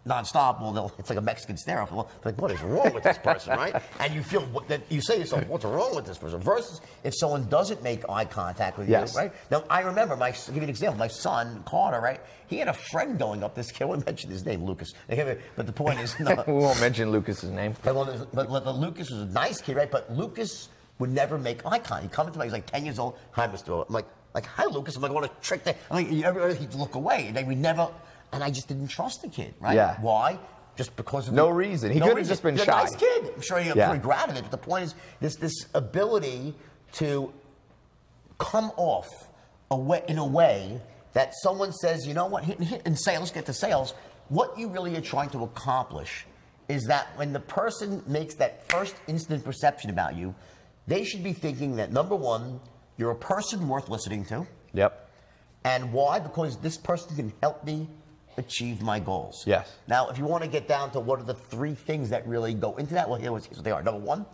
nonstop, well, it's like a Mexican stare-off. Like, what is wrong with this person, right? And you feel that you say to yourself, what's wrong with this person? Versus if someone doesn't make eye contact with you, right? Now, I remember, I'll give you an example. My son, Carter, right? He had a friend going up this kid. I won't mention his name, Lucas. But the point is, no. We won't mention Lucas's name. But Lucas was a nice kid, right? But Lucas would never make eye contact. He'd come to me, he's like 10 years old. Hi, Mr. I'm like, hi, Lucas. I'm like, I want to trick that. I'm like, he'd look away. And then we never. And I just didn't trust the kid, right? Yeah. Why? Just because of no reason. He could have just been shy. He's a nice kid. I'm sure you're pretty glad of it. But the point is, this ability to come off in a way that someone says, you know what, in sales, get to sales, what you really are trying to accomplish is that when the person makes that first instant perception about you, they should be thinking that, number one, you're a person worth listening to. Yep. And why? Because this person can help me achieve my goals. Yes. Now, if you want to get down to what are the three things that really go into that, well, here's what they are. Number one,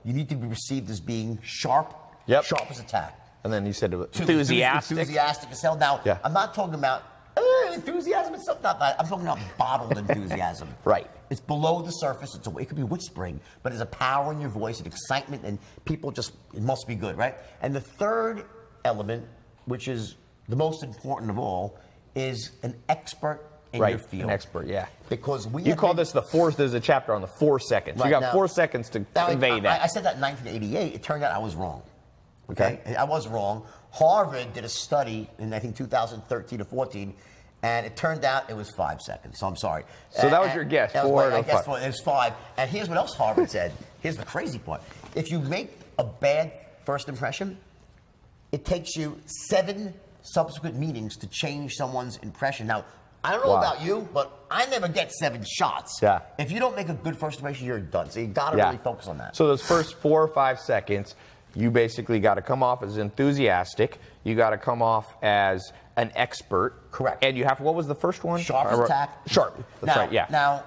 you need to be perceived as being sharp, sharp as a tack. And then you said enthusiastic. Enthusiastic as hell. Now, I'm not talking about enthusiasm. It's not that. I'm talking about bottled enthusiasm. Right. It's below the surface. It could be whispering, but there's a power in your voice, an excitement, and people just, it must be good, right? And the third element, which is the most important of all, is an expert in your field. An expert, Because you call this there's a chapter on the 4 seconds. Right, you got 4 seconds to convey that. I said that in 1988. It turned out I was wrong. Okay? I was wrong. Harvard did a study in, I think, 2013 or 14, and it turned out it was 5 seconds. So I'm sorry. So that was your guess. I guessed it was 5. And here's what else Harvard said. Here's the crazy part. if you make a bad first impression, it takes you 7 subsequent meetings to change someone's impression. Now, I don't know about you, but I never get 7 shots. Yeah. If you don't make a good first impression, you're done. So you got to really focus on that. So those first 4 or 5 seconds, you basically got to come off as enthusiastic. You got to come off as an expert. Correct. And you have, what was the first one? Sharp as tack. Sharp. That's right, yeah. Now,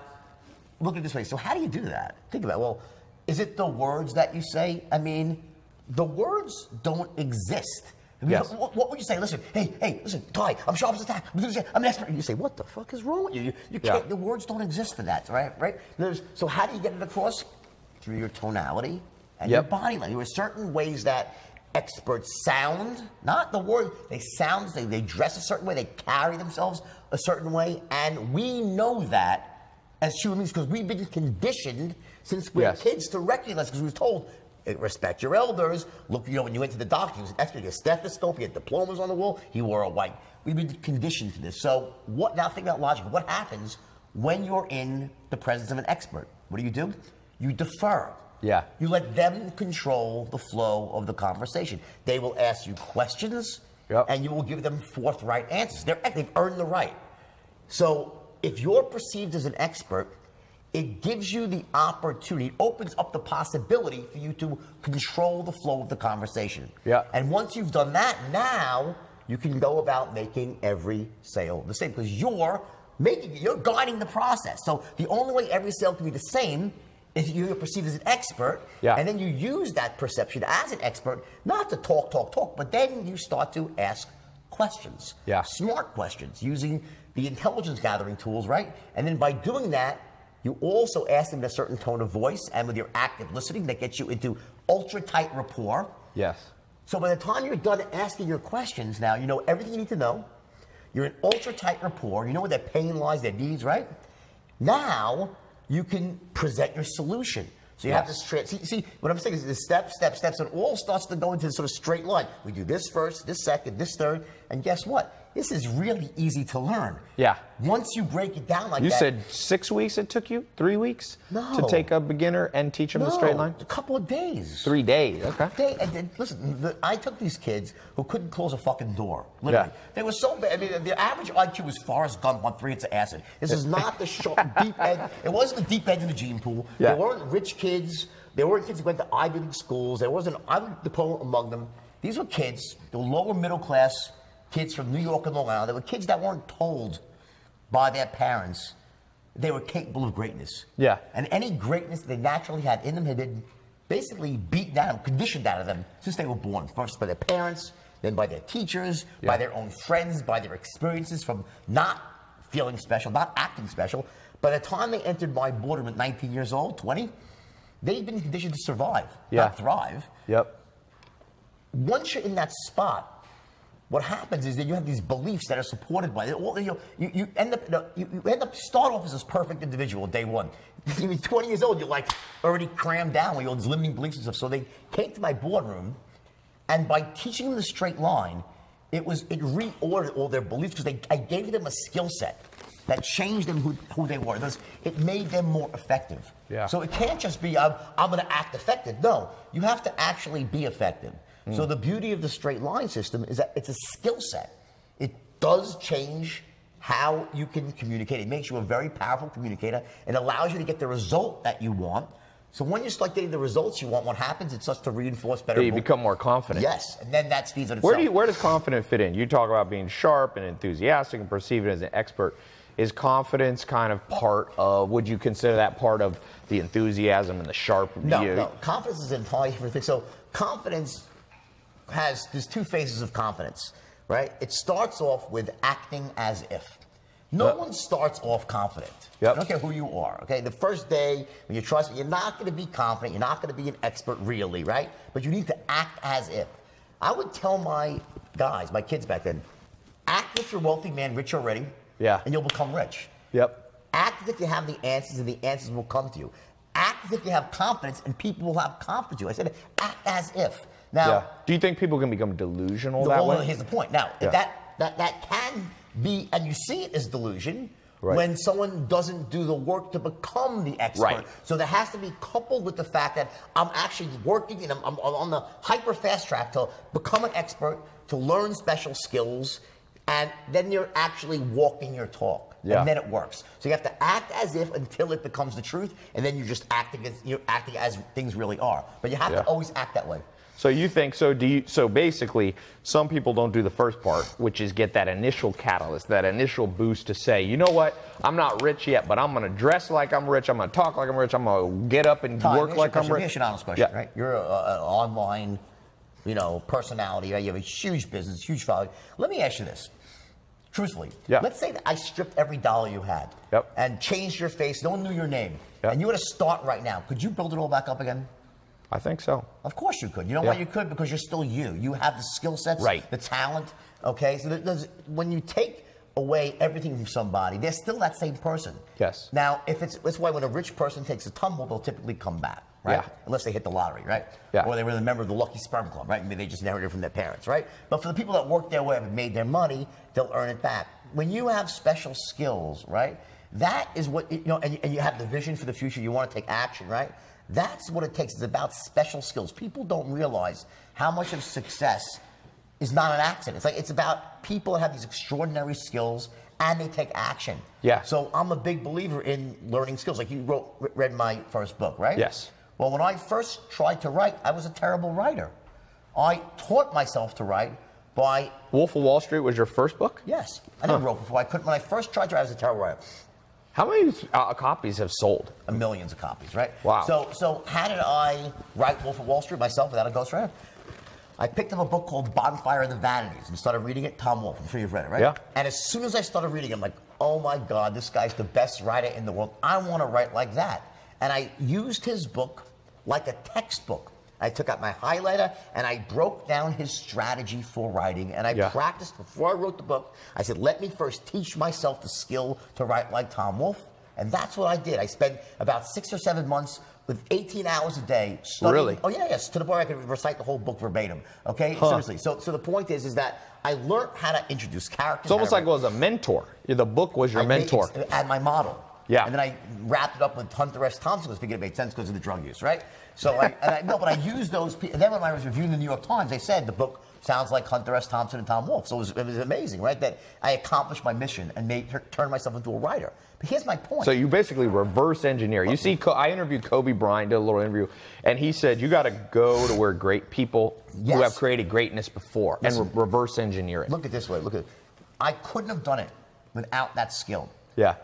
look at it this way. So how do you do that? Think about it. Well, is it the words that you say? I mean, the words don't exist. I mean, Yes. what would you say? Listen, hey, listen, Ty, I'm sharp as a tack. I'm an expert. You say, what the fuck is wrong with you? You can't, the words don't exist for that, right? So how do you get it across? Through your tonality and your body language. There are certain ways that experts sound, not the word, they sound, they dress a certain way, they carry themselves a certain way, and we know that as human beings because we've been conditioned since we were kids to recognize, because we were told, respect your elders. Look, when you went to the doctor, he was an expert. He had a stethoscope, he had diplomas on the wall, he wore a white. We've been conditioned to this. So now think about logic. What happens when you're in the presence of an expert? What do? You defer. Yeah. You let them control the flow of the conversation. They will ask you questions, and you will give them forthright answers. They've earned the right. So if you're perceived as an expert, it gives you the opportunity, opens up the possibility for you to control the flow of the conversation. Yeah. And once you've done that, now you can go about making every sale the same, because you're guiding the process. So the only way every sale can be the same is you're perceived as an expert, and then you use that perception as an expert, not to talk, but then you start to ask questions, smart questions, using the intelligence gathering tools, right? And then by doing that, you also ask them in a certain tone of voice, and with your active listening, that gets you into ultra tight rapport. Yes. So by the time you're done asking your questions, now you know everything you need to know. You're in ultra tight rapport. You know where their pain lies, their needs, right? Now you can present your solution. So you have this see, what I'm saying is this steps, and it all starts to go into this sort of straight line. We do this first, this second, this third, and guess what? This is really easy to learn. Yeah. Once you break it down like that. You said 6 weeks it took you? 3 weeks? No. To take a beginner and teach them the straight line? A couple of days. 3 days, okay. And then, listen, I took these kids who couldn't close a fucking door. Literally. They were so bad. I mean, their average IQ was Forrest Gump on 3 hits of acid. This is not the deep end. It wasn't the deep end of the gene pool. They weren't rich kids. They weren't kids who went to Ivy League schools. There wasn't an Ivy League diploma among them. These were kids, the lower middle class kids from New York and Long Island. They were kids that weren't told by their parents they were capable of greatness. Yeah. And any greatness they naturally had in them had been basically beaten out, conditioned out of them since they were born. First by their parents, then by their teachers, by their own friends, by their experiences from not feeling special, not acting special. By the time they entered my boardroom at 19 years old, 20, they'd been conditioned to survive, not thrive. Yep. Once you're in that spot, what happens is that you have these beliefs that are supported by it. You end up start off as this perfect individual day one. You're 20 years old, you're like already crammed down with all these limiting beliefs and stuff. So they came to my boardroom, and by teaching them the straight line, it reordered all their beliefs, because I gave them a skill set that changed them who they were. It made them more effective. Yeah. So it can't just be, I'm going to act effective. No, you have to actually be effective. So the beauty of the straight line system is that it's a skill set. It does change how you can communicate. It makes you a very powerful communicator. It allows you to get the result that you want. So when you start getting the results you want, what happens? It starts to reinforce better. You become more confident. Yes, and then that feeds on itself. Where does confidence fit in? You talk about being sharp and enthusiastic and perceived as an expert. Is confidence kind of part of, would you consider that part of the enthusiasm and the sharp? No. Confidence is an entirely different thing. So confidence there's 2 phases of confidence, right? It starts off with acting as if. No one starts off confident. I don't care who you are, okay? The first day, when you trust me, you're not going to be confident. You're not going to be an expert really, right? But you need to act as if. I would tell my guys, my kids back then, act as if you're a wealthy man, rich already, and you'll become rich. Act as if you have the answers, and the answers will come to you. Act as if you have confidence, and people will have confidence in you. I said, act as if. Now, do you think people can become delusional that way? Well, here's the point. Now, that can be, and you see it as delusion, when someone doesn't do the work to become the expert. Right. So there has to be coupled with the fact that I'm actually working and I'm on the hyper fast track to become an expert, to learn special skills, and then you're actually walking your talk. Yeah. And then it works. So you have to act as if until it becomes the truth, and then you're just acting as things really are. But you have to always act that way. So you think, so basically, some people don't do the first part, which is get that initial catalyst, that initial boost to say, you know what, I'm not rich yet, but I'm going to dress like I'm rich, I'm going to talk like I'm rich, I'm going to get up and work like I'm rich. Here's an honest question, right? You're an online, personality, right? You have a huge business, huge following. Let me ask you this. Truthfully, let's say that I stripped every dollar you had and changed your face, no one knew your name, and you were to start right now. Could you build it all back up again? I think so. Of course you could. You know why you could? Because you're still you. You have the skill sets, the talent, okay? So when you take away everything from somebody, they're still that same person. Yes. Now, that's why when a rich person takes a tumble, they'll typically come back, right? Yeah. Unless they hit the lottery, right? Yeah. Or they were a member of the Lucky Sperm Club, right? Maybe they just inherited it from their parents, right? But for the people that work their way up and made their money, they'll earn it back. When you have special skills, right? That is what, and you have the vision for the future, you want to take action, right? That's what it takes. It's about special skills. People don't realize how much of success is not an accident. It's about people that have these extraordinary skills and they take action. Yeah. So I'm a big believer in learning skills. Like you read my first book, right? Yes. Well, when I first tried to write, I was a terrible writer. I taught myself to write by... Wolf of Wall Street was your first book? Yes. I never wrote before. When I first tried to write, I was a terrible writer. How many copies have sold? Millions of copies, right? Wow. So how did I write Wolf of Wall Street myself without a ghostwriter? I picked up a book called Bonfire of the Vanities and started reading it. Tom Wolfe, I'm sure you've read it, right? Yeah. And as soon as I started reading it, I'm like, oh my God, this guy's the best writer in the world. I want to write like that. And I used his book like a textbook. I took out my highlighter and I broke down his strategy for writing, and I practiced before I wrote the book. I said, let me first teach myself the skill to write like Tom Wolfe. And that's what I did. I spent about 6 or 7 months with 18 hours a day studying. Really? Oh, yes. To the point where I could recite the whole book verbatim. Okay? Seriously. So the point is that I learned how to introduce characters. It's almost like it was a mentor. The book was your mentor. And my model. Yeah. And then I wrapped it up with Hunter S. Thompson because I figured it made sense because of the drug use, right? So but I used those people. And then when I was reviewing the New York Times, they said the book sounds like Hunter S. Thompson and Tom Wolfe. So it was amazing, right? That I accomplished my mission and turned myself into a writer. But here's my point. So you basically reverse engineer. You see, I interviewed Kobe Bryant, did a little interview, and he said you got to go to where great people who have created greatness before and reverse engineer it. Look at it this way. I couldn't have done it without that skill. Yeah.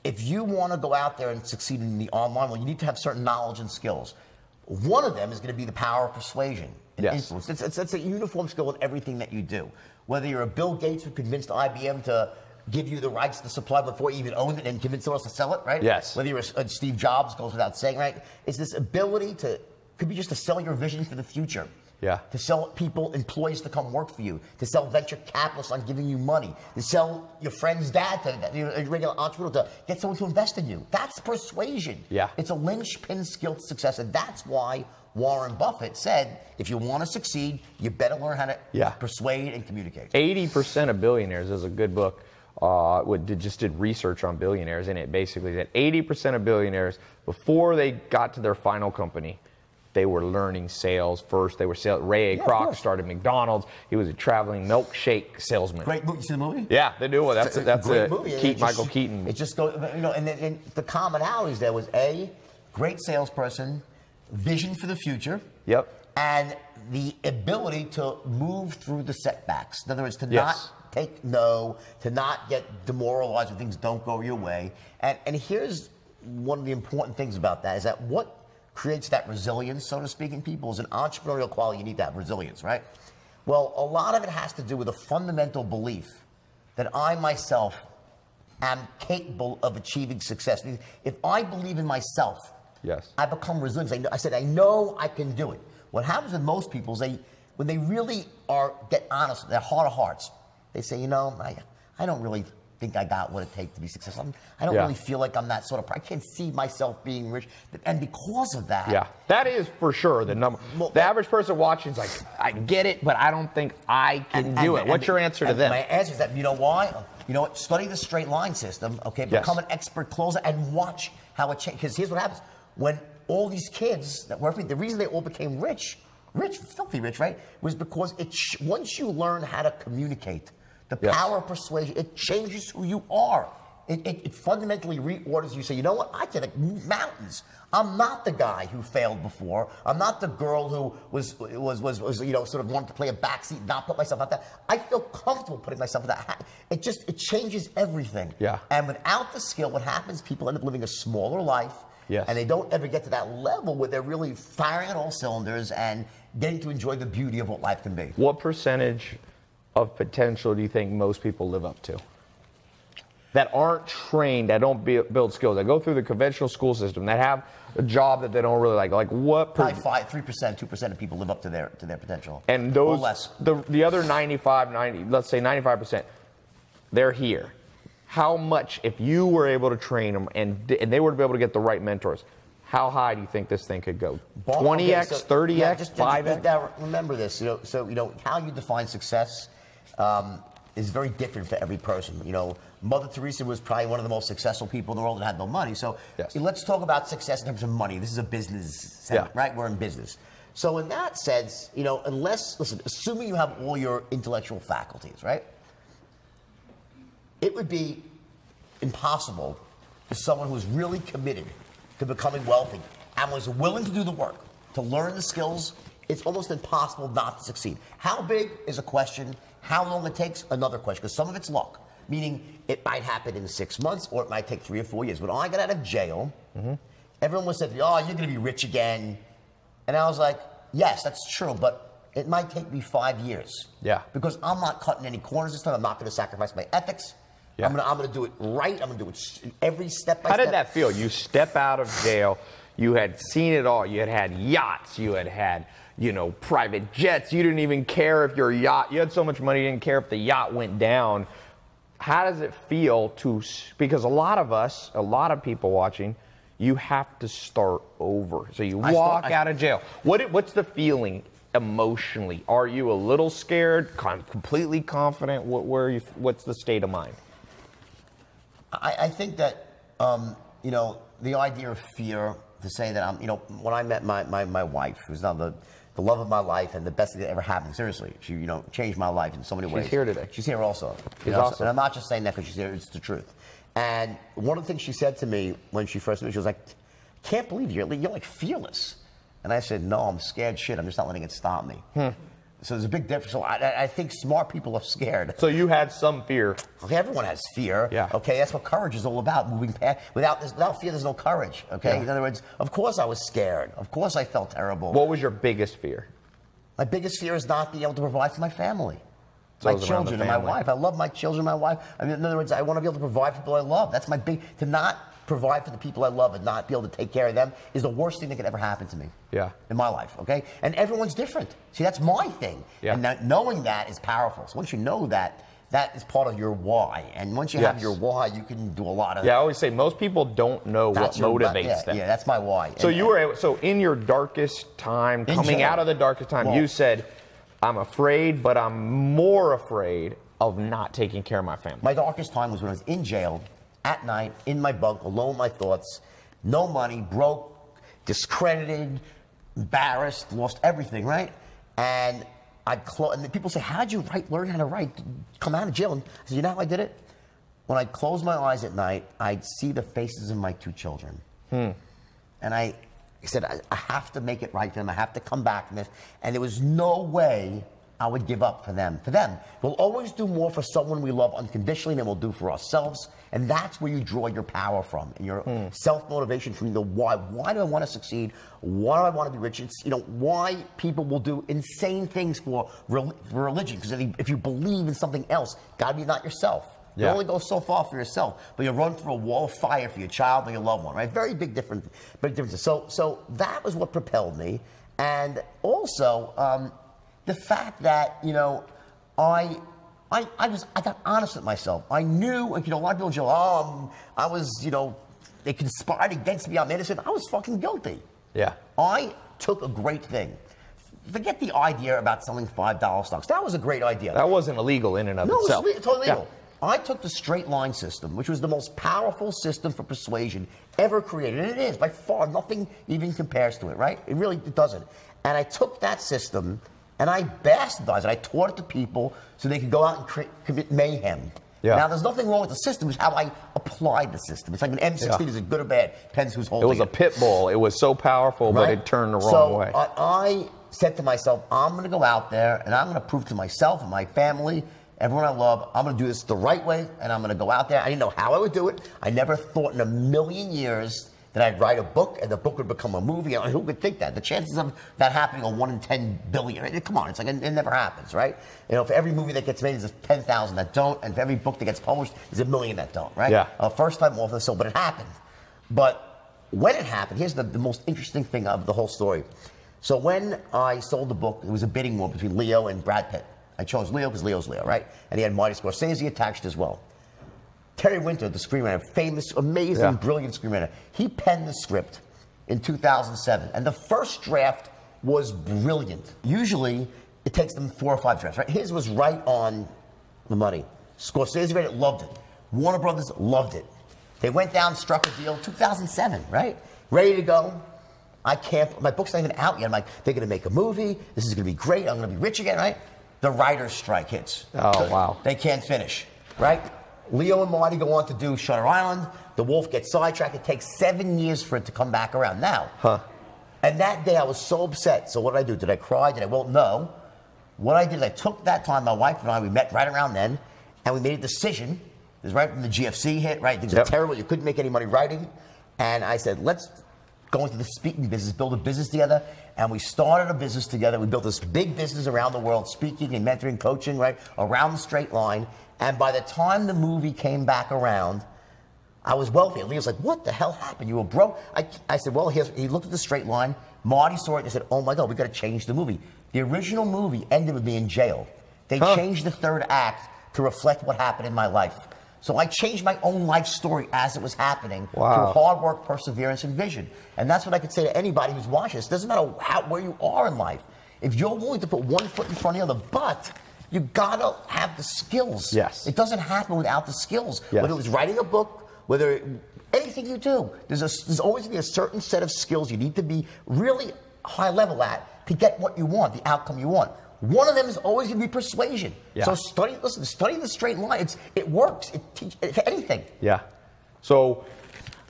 If you want to go out there and succeed in the online world, you need to have certain knowledge and skills. One of them is going to be the power of persuasion and influence. It's a uniform skill in everything that you do. Whether you're a Bill Gates who convinced IBM to give you the rights to supply before you even owned it and convince someone else to sell it, right? Yes. Whether you're a Steve Jobs, goes without saying, right? It's this ability could be just to sell your vision for the future. Yeah. To sell people, employees to come work for you. To sell venture capitalists on giving you money. To sell your friend's dad, a regular entrepreneur, to get someone to invest in you. That's persuasion. Yeah. It's a linchpin skill to success. And that's why Warren Buffett said, if you want to succeed, you better learn how to persuade and communicate. 80% of billionaires is a good book. Just did research on billionaires, and it basically said 80% of billionaires, before they got to their final company, they were learning sales first. They were Ray Kroc started McDonald's. He was a traveling milkshake salesman. Great movie. You see the movie? Yeah, they do. That's a great movie. Michael Keaton. It just goes, and the commonalities there was great salesperson, vision for the future. Yep. And the ability to move through the setbacks. In other words, to not take no, to not get demoralized when things don't go your way. And here's one of the important things about that is that what creates that resilience, so to speak, in people is an entrepreneurial quality. You need to have resilience, right? Well, a lot of it has to do with a fundamental belief that I myself am capable of achieving success. If I believe in myself, I become resilient. I said, I know I can do it. What happens with most people is when they really get honest, their heart of hearts, they say, I don't really think I got what it takes to be successful. I don't really feel like I'm that sort of person. I can't see myself being rich. And because of that... Yeah, that is for sure the number. The average person watching is like, I get it, but I don't think I can do it. What's your answer to them? My answer is that, you know why? You know what? Study the straight line system, okay? Become an expert closer and watch how it changes. Because here's what happens. When all these kids that work for me, the reason they all became rich, filthy rich, right? Was because once you learn how to communicate, the power of persuasion, it changes who you are. It fundamentally reorders you. Say, you know what? I can mountains. I'm not the guy who failed before. I'm not the girl who was you know, sort of wanted to play a backseat, not put myself out there. I feel comfortable putting myself in that. It changes everything. Yeah. And without the skill, what happens? People end up living a smaller life. Yes. And they don't ever get to that level where they're really firing on all cylinders and getting to enjoy the beauty of what life can be. What percentage of potential do you think most people live up to? That aren't trained, that don't build skills, that go through the conventional school system, that have a job that they don't really like. Like what? Probably 3%, 2% of people live up to their potential. And those, the other 90, let's say 95%, they're here. How much, if you were able to train them and they were to be able to get the right mentors, how high do you think this thing could go? 20x, 30x, 5x? Remember this, you know, how you define success is very different for every person. You know, Mother Teresa was probably one of the most successful people in the world and had no money. So let's talk about success in terms of money. This is a business, right? We're in business. So in that sense, you know, assuming you have all your intellectual faculties, right? It would be impossible for someone who's really committed to becoming wealthy and was willing to do the work, to learn the skills. It's almost impossible not to succeed. How big is a question. How long it takes, another question, because some of it's luck, meaning it might happen in 6 months or it might take 3 or 4 years. When I got out of jail, everyone was saying, oh, you're going to be rich again. And I was like, yes, that's true, but it might take me 5 years. Yeah. Because I'm not cutting any corners this time. I'm not going to sacrifice my ethics. Yeah. I'm going to do it right. I'm going to do it every step by step. How did that feel? You step out of jail. You had seen it all. You had yachts. You had, you know, private jets. You didn't even care if your yacht, you had so much money, you didn't care if the yacht went down. How does it feel to, because a lot of us, a lot of people watching, you have to start over. So you walk out of jail. What's the feeling emotionally? Are you a little scared, completely confident? What's the state of mind? I think that, you know, the idea of fear, to say that I'm, you know, when I met my wife, who's now the love of my life and the best thing that ever happened, seriously, she, you know, changed my life in so many ways. She's here today. She's here also. She's awesome. And I'm not just saying that because she's here, it's the truth. And one of the things she said to me when she first met me, she was like, can't believe you're like fearless. And I said, no, I'm scared shit. I'm just not letting it stop me. So there's a big difference. So I think smart people are scared. So you had some fear. Okay, everyone has fear. Yeah. Okay, that's what courage is all about. Moving past. Without fear, there's no courage. Okay. Yeah. In other words, of course I was scared. Of course I felt terrible. What was your biggest fear? My biggest fear is not being able to provide for my family, my children, and my wife. I love my children, my wife. I mean, in other words, I want to be able to provide for people I love. That's my big. To not provide for the people I love and not be able to take care of them is the worst thing that could ever happen to me. Yeah. In my life, okay? And everyone's different. See, that's my thing. Yeah. And knowing that is powerful. So once you know that, that is part of your why. And once you have your why, you can do a lot of. Yeah, I always say most people don't know what motivates them. Yeah, that's my why. So you were so in your darkest time, coming out of the darkest time, you said, I'm afraid, but I'm more afraid of not taking care of my family. My darkest time was when I was in jail, at night, in my bunk, alone with my thoughts, no money, broke, discredited, embarrassed, lost everything, right? And and people say, how'd you learn how to write, come out of jail? And I said, you know how I did it? When I closed my eyes at night, I'd see the faces of my 2 children. And I said, I have to make it right for them. I have to come back from this. And there was no way I would give up for them. For them, we'll always do more for someone we love unconditionally than we'll do for ourselves. And that's where you draw your power from and your self-motivation from the why. Why do I want to succeed? Why do I want to be rich? It's, you know, why people will do insane things for religion. Because if you believe in something else, got to be not yourself. You only go so far for yourself, but you run through a wall of fire for your child or your loved one, right? Very big differences. So that was what propelled me. And also, the fact that, you know, I got honest with myself. I knew, you know, a lot of people go, I was, you know, they conspired against me. I'm innocent. I was fucking guilty. Yeah. I took a great thing. Forget the idea about selling $5 stocks. That was a great idea. That wasn't illegal in and of itself. No, it was totally legal. I took the straight line system, which was the most powerful system for persuasion ever created. And it is, by far, nothing even compares to it, right? It really doesn't. And I took that system and I bastardized it. I taught it to people so they could go out and commit mayhem. Yeah. Now, there's nothing wrong with the system. It's how I applied the system. It's like an M16. Is it good or bad? Depends who's holding it. It was a pit bull. It was so powerful, right? But it turned the wrong way. So I said to myself, I'm going to go out there and I'm going to prove to myself and my family, everyone I love, I'm going to do this the right way, and I'm going to go out there. I didn't know how I would do it. I never thought in a million years that I'd write a book and the book would become a movie. I mean, who could think that? The chances of that happening are 1 in 10 billion. Right? Come on, it's like it never happens, right? You know, for every movie that gets made, there's 10,000 that don't, and for every book that gets published, there's 1 million that don't, right? Yeah. First time off the show, but it happened. But when it happened, here's the most interesting thing of the whole story. So when I sold the book, it was a bidding war between Leo and Brad Pitt. I chose Leo because Leo's Leo, right? And he had Marty Scorsese attached as well. Terry Winter, the screenwriter, famous, amazing, brilliant screenwriter, he penned the script in 2007. And the first draft was brilliant. Usually, it takes them 4 or 5 drafts, right? His was right on the money. Scorsese read it, loved it. Warner Brothers loved it. They went down, struck a deal, 2007, right? Ready to go. My book's not even out yet. I'm like, they're going to make a movie. This is going to be great. I'm going to be rich again, right? The writer's strike hits. Oh, wow. They can't finish, right? Leo and Marty go on to do Shutter Island. The Wolf gets sidetracked. It takes 7 years for it to come back around. Now, and that day I was so upset. So what did I do? Did I cry? Did I? Well, no. What I did is I took that time, my wife and I, we met right around then, and we made a decision. It was right when the GFC hit, right? Things were terrible. You couldn't make any money writing. And I said, let's go into the speaking business, build a business together. And we started a business together. We built this big business around the world, speaking and mentoring, coaching, right, around the straight line. And by the time the movie came back around, I was wealthy. And Leo's like, what the hell happened? You were broke? I said, well, he looked at the straight line. Marty saw it and said, oh my God, we got to change the movie. The original movie ended with me in jail. They changed the third act to reflect what happened in my life. So I changed my own life story as it was happening through hard work, perseverance, and vision. And that's what I could say to anybody who's watching this. It doesn't matter where you are in life. If you're willing to put one foot in front of the other, but you gotta have the skills. Yes. It doesn't happen without the skills. Yes. Whether it's writing a book, whether anything you do, there's always gonna be a certain set of skills you need to be really high level at to get what you want, the outcome you want. One of them is always going to be persuasion. Yeah. So study the straight line. It works. It teaches anything. Yeah. So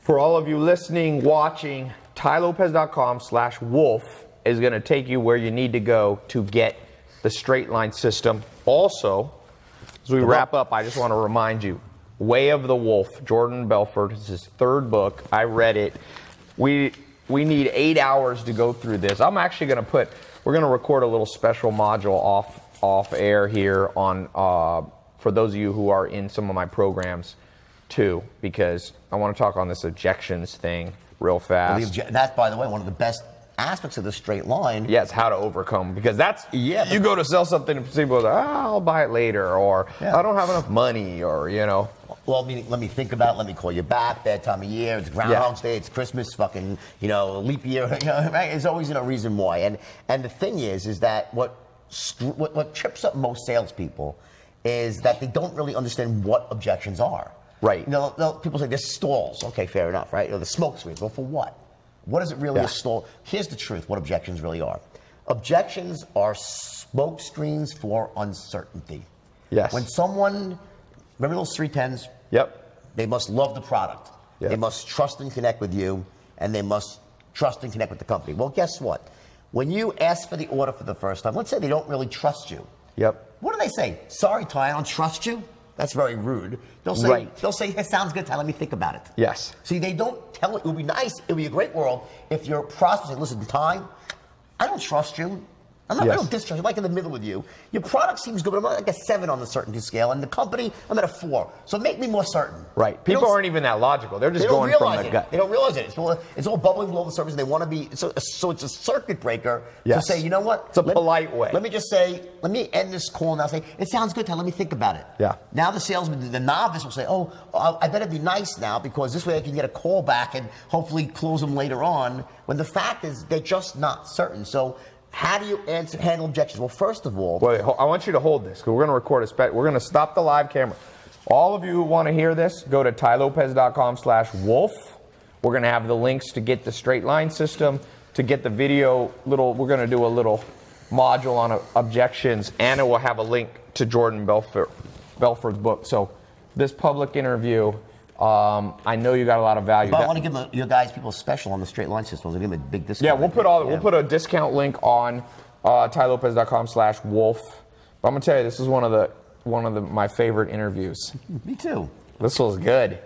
for all of you listening, watching, TaiLopez.com/wolf is going to take you where you need to go to get the straight line system. Also, as we wrap up, I just want to remind you, Way of the Wolf, Jordan Belfort, is his 3rd book. I read it. We need 8 hours to go through this. I'm actually going to we're going to record a little special module off air here on for those of you who are in some of my programs too, because I want to talk on this objections thing real fast. That's, by the way, one of the best aspects of the straight line. Yes, how to overcome, because that's you go to sell something and people say, I'll buy it later, or I don't have enough money, or Well, let me think about it. Let me call you back. Bad time of year. It's Groundhog's Day. It's Christmas. Fucking, leap year. Right? There's always a reason why. And the thing is that what trips up most salespeople is that they don't really understand what objections are. Right. People say there's stalls. Okay, fair enough, right? The smoke screens. Well, for what? What is it really a stall? Here's the truth. What objections really are. Objections are smoke screens for uncertainty. Yes. When someone, remember those 310s? Yep. They must love the product. Yep. They must trust and connect with you, and they must trust and connect with the company. Well, guess what? When you ask for the order for the first time, let's say they don't really trust you. Yep. What do they say? Sorry, Ty, I don't trust you. That's very rude. They'll say, it sounds good, Ty, let me think about it. Yes. See, they don't tell it. It would be nice. It would be a great world if your prospect said, listen, Ty, I don't trust you. I don't distrust you. I'm like in the middle with you. Your product seems good, but I'm like a 7 on the certainty scale. And the company, I'm at a 4. So make me more certain. Right. People aren't even that logical. They're just going from the gut. They don't realize it. It's all bubbling below the surface. And they want to be, so it's a circuit breaker to say, you know what? It's a polite way. Let me just say, let me end this call now. Say, it sounds good, Ty. Let me think about it. Yeah. Now the salesman, the novice will say, I better be nice now because this way I can get a call back and hopefully close them later on. When the fact is, they're just not certain. So, how do you handle objections? Well, first of all... Wait, I want you to hold this, because we're going to record we're going to stop the live camera. All of you who want to hear this, go to tylopez.com/wolf. We're going to have the links to get the straight line system, to get the video we're going to do a little module on objections, and it will have a link to Jordan Belfort's book. So this public interview, I know you got a lot of value. But I want to give your guys people special on the straight line system. We'll give them a big discount. Yeah, we'll put a discount link on tylopez.com/wolf. But I'm gonna tell you, this is one of my favorite interviews. Me too. This was good.